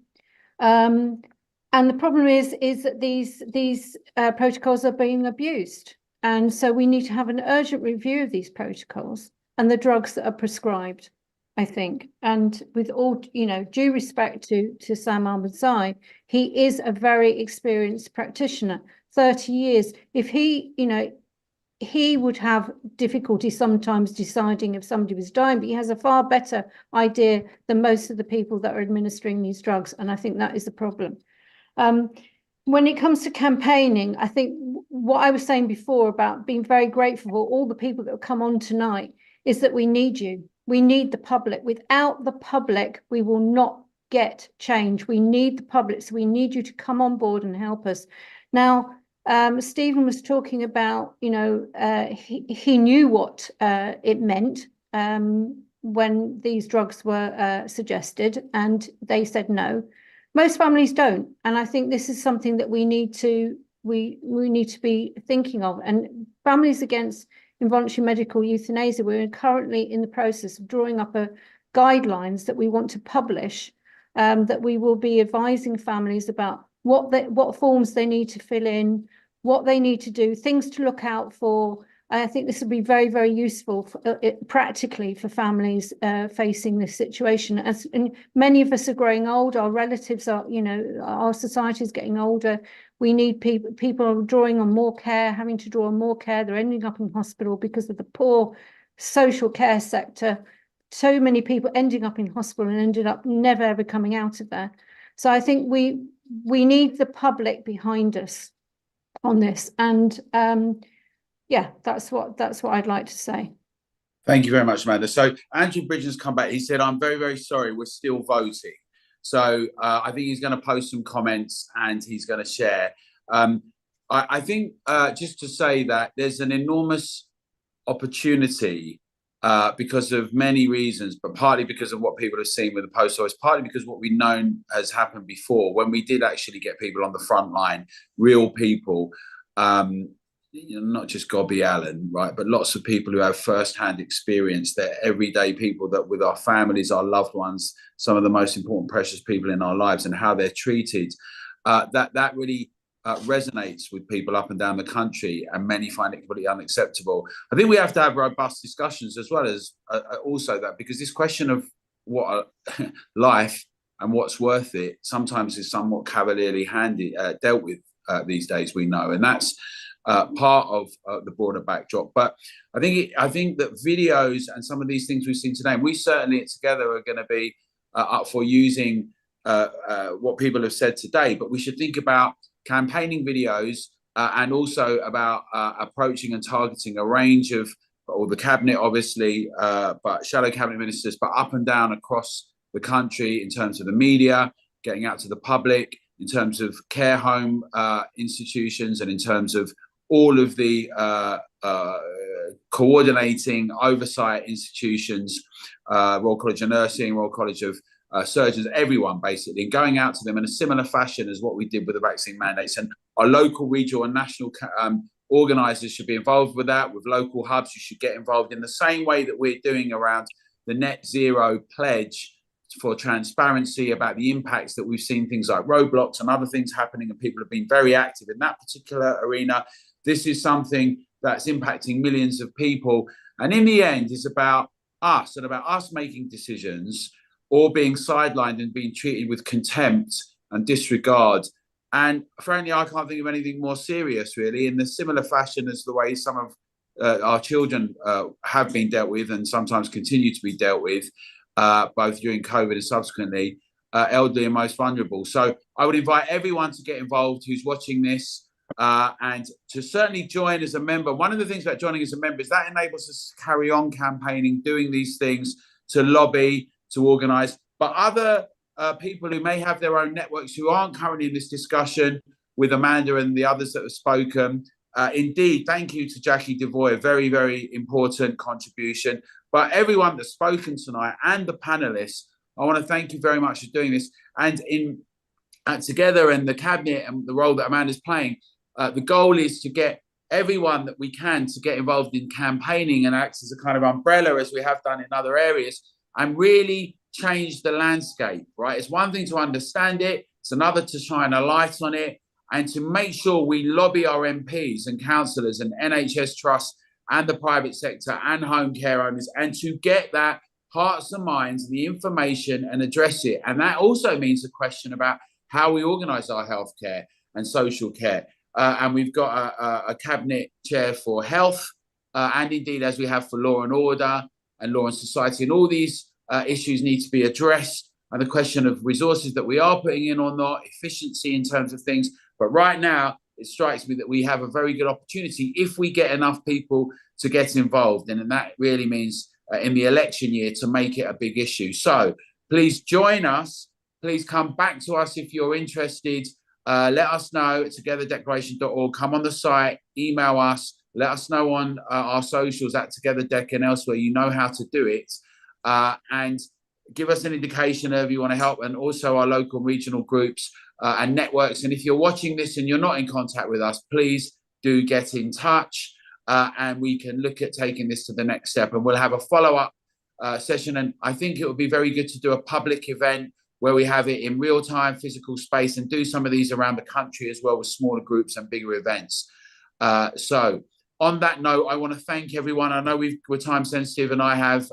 [SPEAKER 2] And the problem is that these protocols are being abused. And so we need to have an urgent review of these protocols and the drugs that are prescribed, I think. And with all, due respect to Sam Ahmadzai, he is a very experienced practitioner, 30 years. If he would have difficulty sometimes deciding if somebody was dying, but he has a far better idea than most of the people that are administering these drugs. And I think that is the problem. When it comes to campaigning, I think what I was saying before about being very grateful for all the people that have come on tonight is that we need you. We need the public. Without the public, we will not get change. We need the public. So we need you to come on board and help us. Now, Stephen was talking about, he knew what it meant when these drugs were suggested, and they said no. Most families don't, and I think this is something that we need to be thinking of. And Families Against Involuntary Medical Euthanasia, we're currently in the process of drawing up guidelines that we want to publish, that we will be advising families about what forms they need to fill in, what they need to do, things to look out for, I think this will be very, very useful for, practically for families facing this situation. As and many of us are growing old, our relatives are, you know, our society is getting older. We need people. People are drawing on more care, having to draw on more care. They're ending up in hospital because of the poor social care sector. So many people ending up in hospital and ended up never ever coming out of there. So I think we need the public behind us on this, and yeah, that's what I'd like to say.
[SPEAKER 1] Thank you very much, Amanda. So Andrew Bridgen's come back. He said, "I'm very, very sorry. We're still voting." So I think he's going to post some comments and he's going to share. I think just to say that there's an enormous opportunity because of many reasons, but partly because of what people have seen with the post office, partly because what we've known has happened before when we did actually get people on the front line, real people. You know, not just Gobby Allen, right, but lots of people who have first-hand experience. They're everyday people that with our families, our loved ones, some of the most important, precious people in our lives, and how they're treated. That really resonates with people up and down the country, and many find it completely unacceptable. I think we have to have robust discussions as well as also that, because this question of what life and what's worth it sometimes is somewhat cavalierly dealt with these days, we know, and that's part of the broader backdrop. But I think that videos and some of these things we've seen today, and we certainly together are going to be up for using what people have said today, but we should think about campaigning videos and also about approaching and targeting a range of, or the cabinet obviously, but shadow cabinet ministers, but up and down across the country in terms of the media, getting out to the public, in terms of care home institutions, and in terms of all of the coordinating oversight institutions, Royal College of Nursing, Royal College of Surgeons, everyone basically, and going out to them in a similar fashion as what we did with the vaccine mandates. And our local, regional and national organisers should be involved with that, with local hubs. You should get involved in the same way that we're doing around the Net Zero pledge for transparency about the impacts that we've seen, things like roadblocks and other things happening, and people have been very active in that particular arena. This is something that's impacting millions of people. And in the end, it's about us and about us making decisions or being sidelined and being treated with contempt and disregard. And frankly, I can't think of anything more serious, really, in the similar fashion as the way some of our children have been dealt with and sometimes continue to be dealt with, both during COVID and subsequently, elderly and most vulnerable. So I would invite everyone to get involved who's watching this and to certainly join as a member. One of the things about joining as a member is that enables us to carry on campaigning, doing these things, to lobby, to organise. But other people who may have their own networks who aren't currently in this discussion with Amanda and the others that have spoken, indeed, thank you to Jackie Devoy, a very, very important contribution. But everyone that's spoken tonight and the panelists, I want to thank you very much for doing this. And in together and the cabinet and the role that Amanda's playing, the goal is to get everyone that we can to get involved in campaigning and act as a kind of umbrella, as we have done in other areas, and really change the landscape, right? It's one thing to understand it, it's another to shine a light on it, and to make sure we lobby our MPs and councillors and NHS trusts and the private sector and home care owners, and to get that hearts and minds, the information, and address it. And that also means a question about how we organise our healthcare and social care. And we've got a cabinet chair for health, and indeed, as we have for law and order and law and society, and all these issues need to be addressed, and the question of resources that we are putting in or not, efficiency in terms of things. But right now, it strikes me that we have a very good opportunity if we get enough people to get involved. And that really means in the election year to make it a big issue. So please join us. Please come back to us if you're interested. Let us know at togetherdeclaration.org. Come on the site, email us, let us know on our socials at TogetherDec and elsewhere. You know how to do it. And give us an indication of you want to help, and also our local and regional groups and networks. And if you're watching this and you're not in contact with us, please do get in touch and we can look at taking this to the next step. And we'll have a follow-up session. And I think it would be very good to do a public event where we have it in real time, physical space, and do some of these around the country as well with smaller groups and bigger events. So On that note, I want to thank everyone. I know we're time sensitive and I have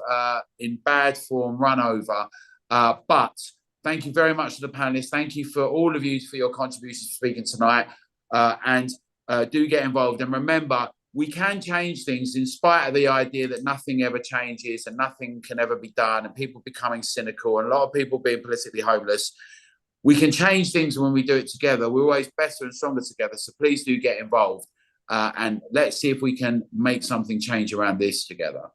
[SPEAKER 1] in bad form run over, but thank you very much to the panelists. Thank you for all of you for your contributions to speaking tonight, and do get involved. And remember, we can change things in spite of the idea that nothing ever changes and nothing can ever be done and people becoming cynical and a lot of people being politically hopeless. We can change things when we do it together. We're always better and stronger together. So please do get involved, and let's see if we can make something change around this together.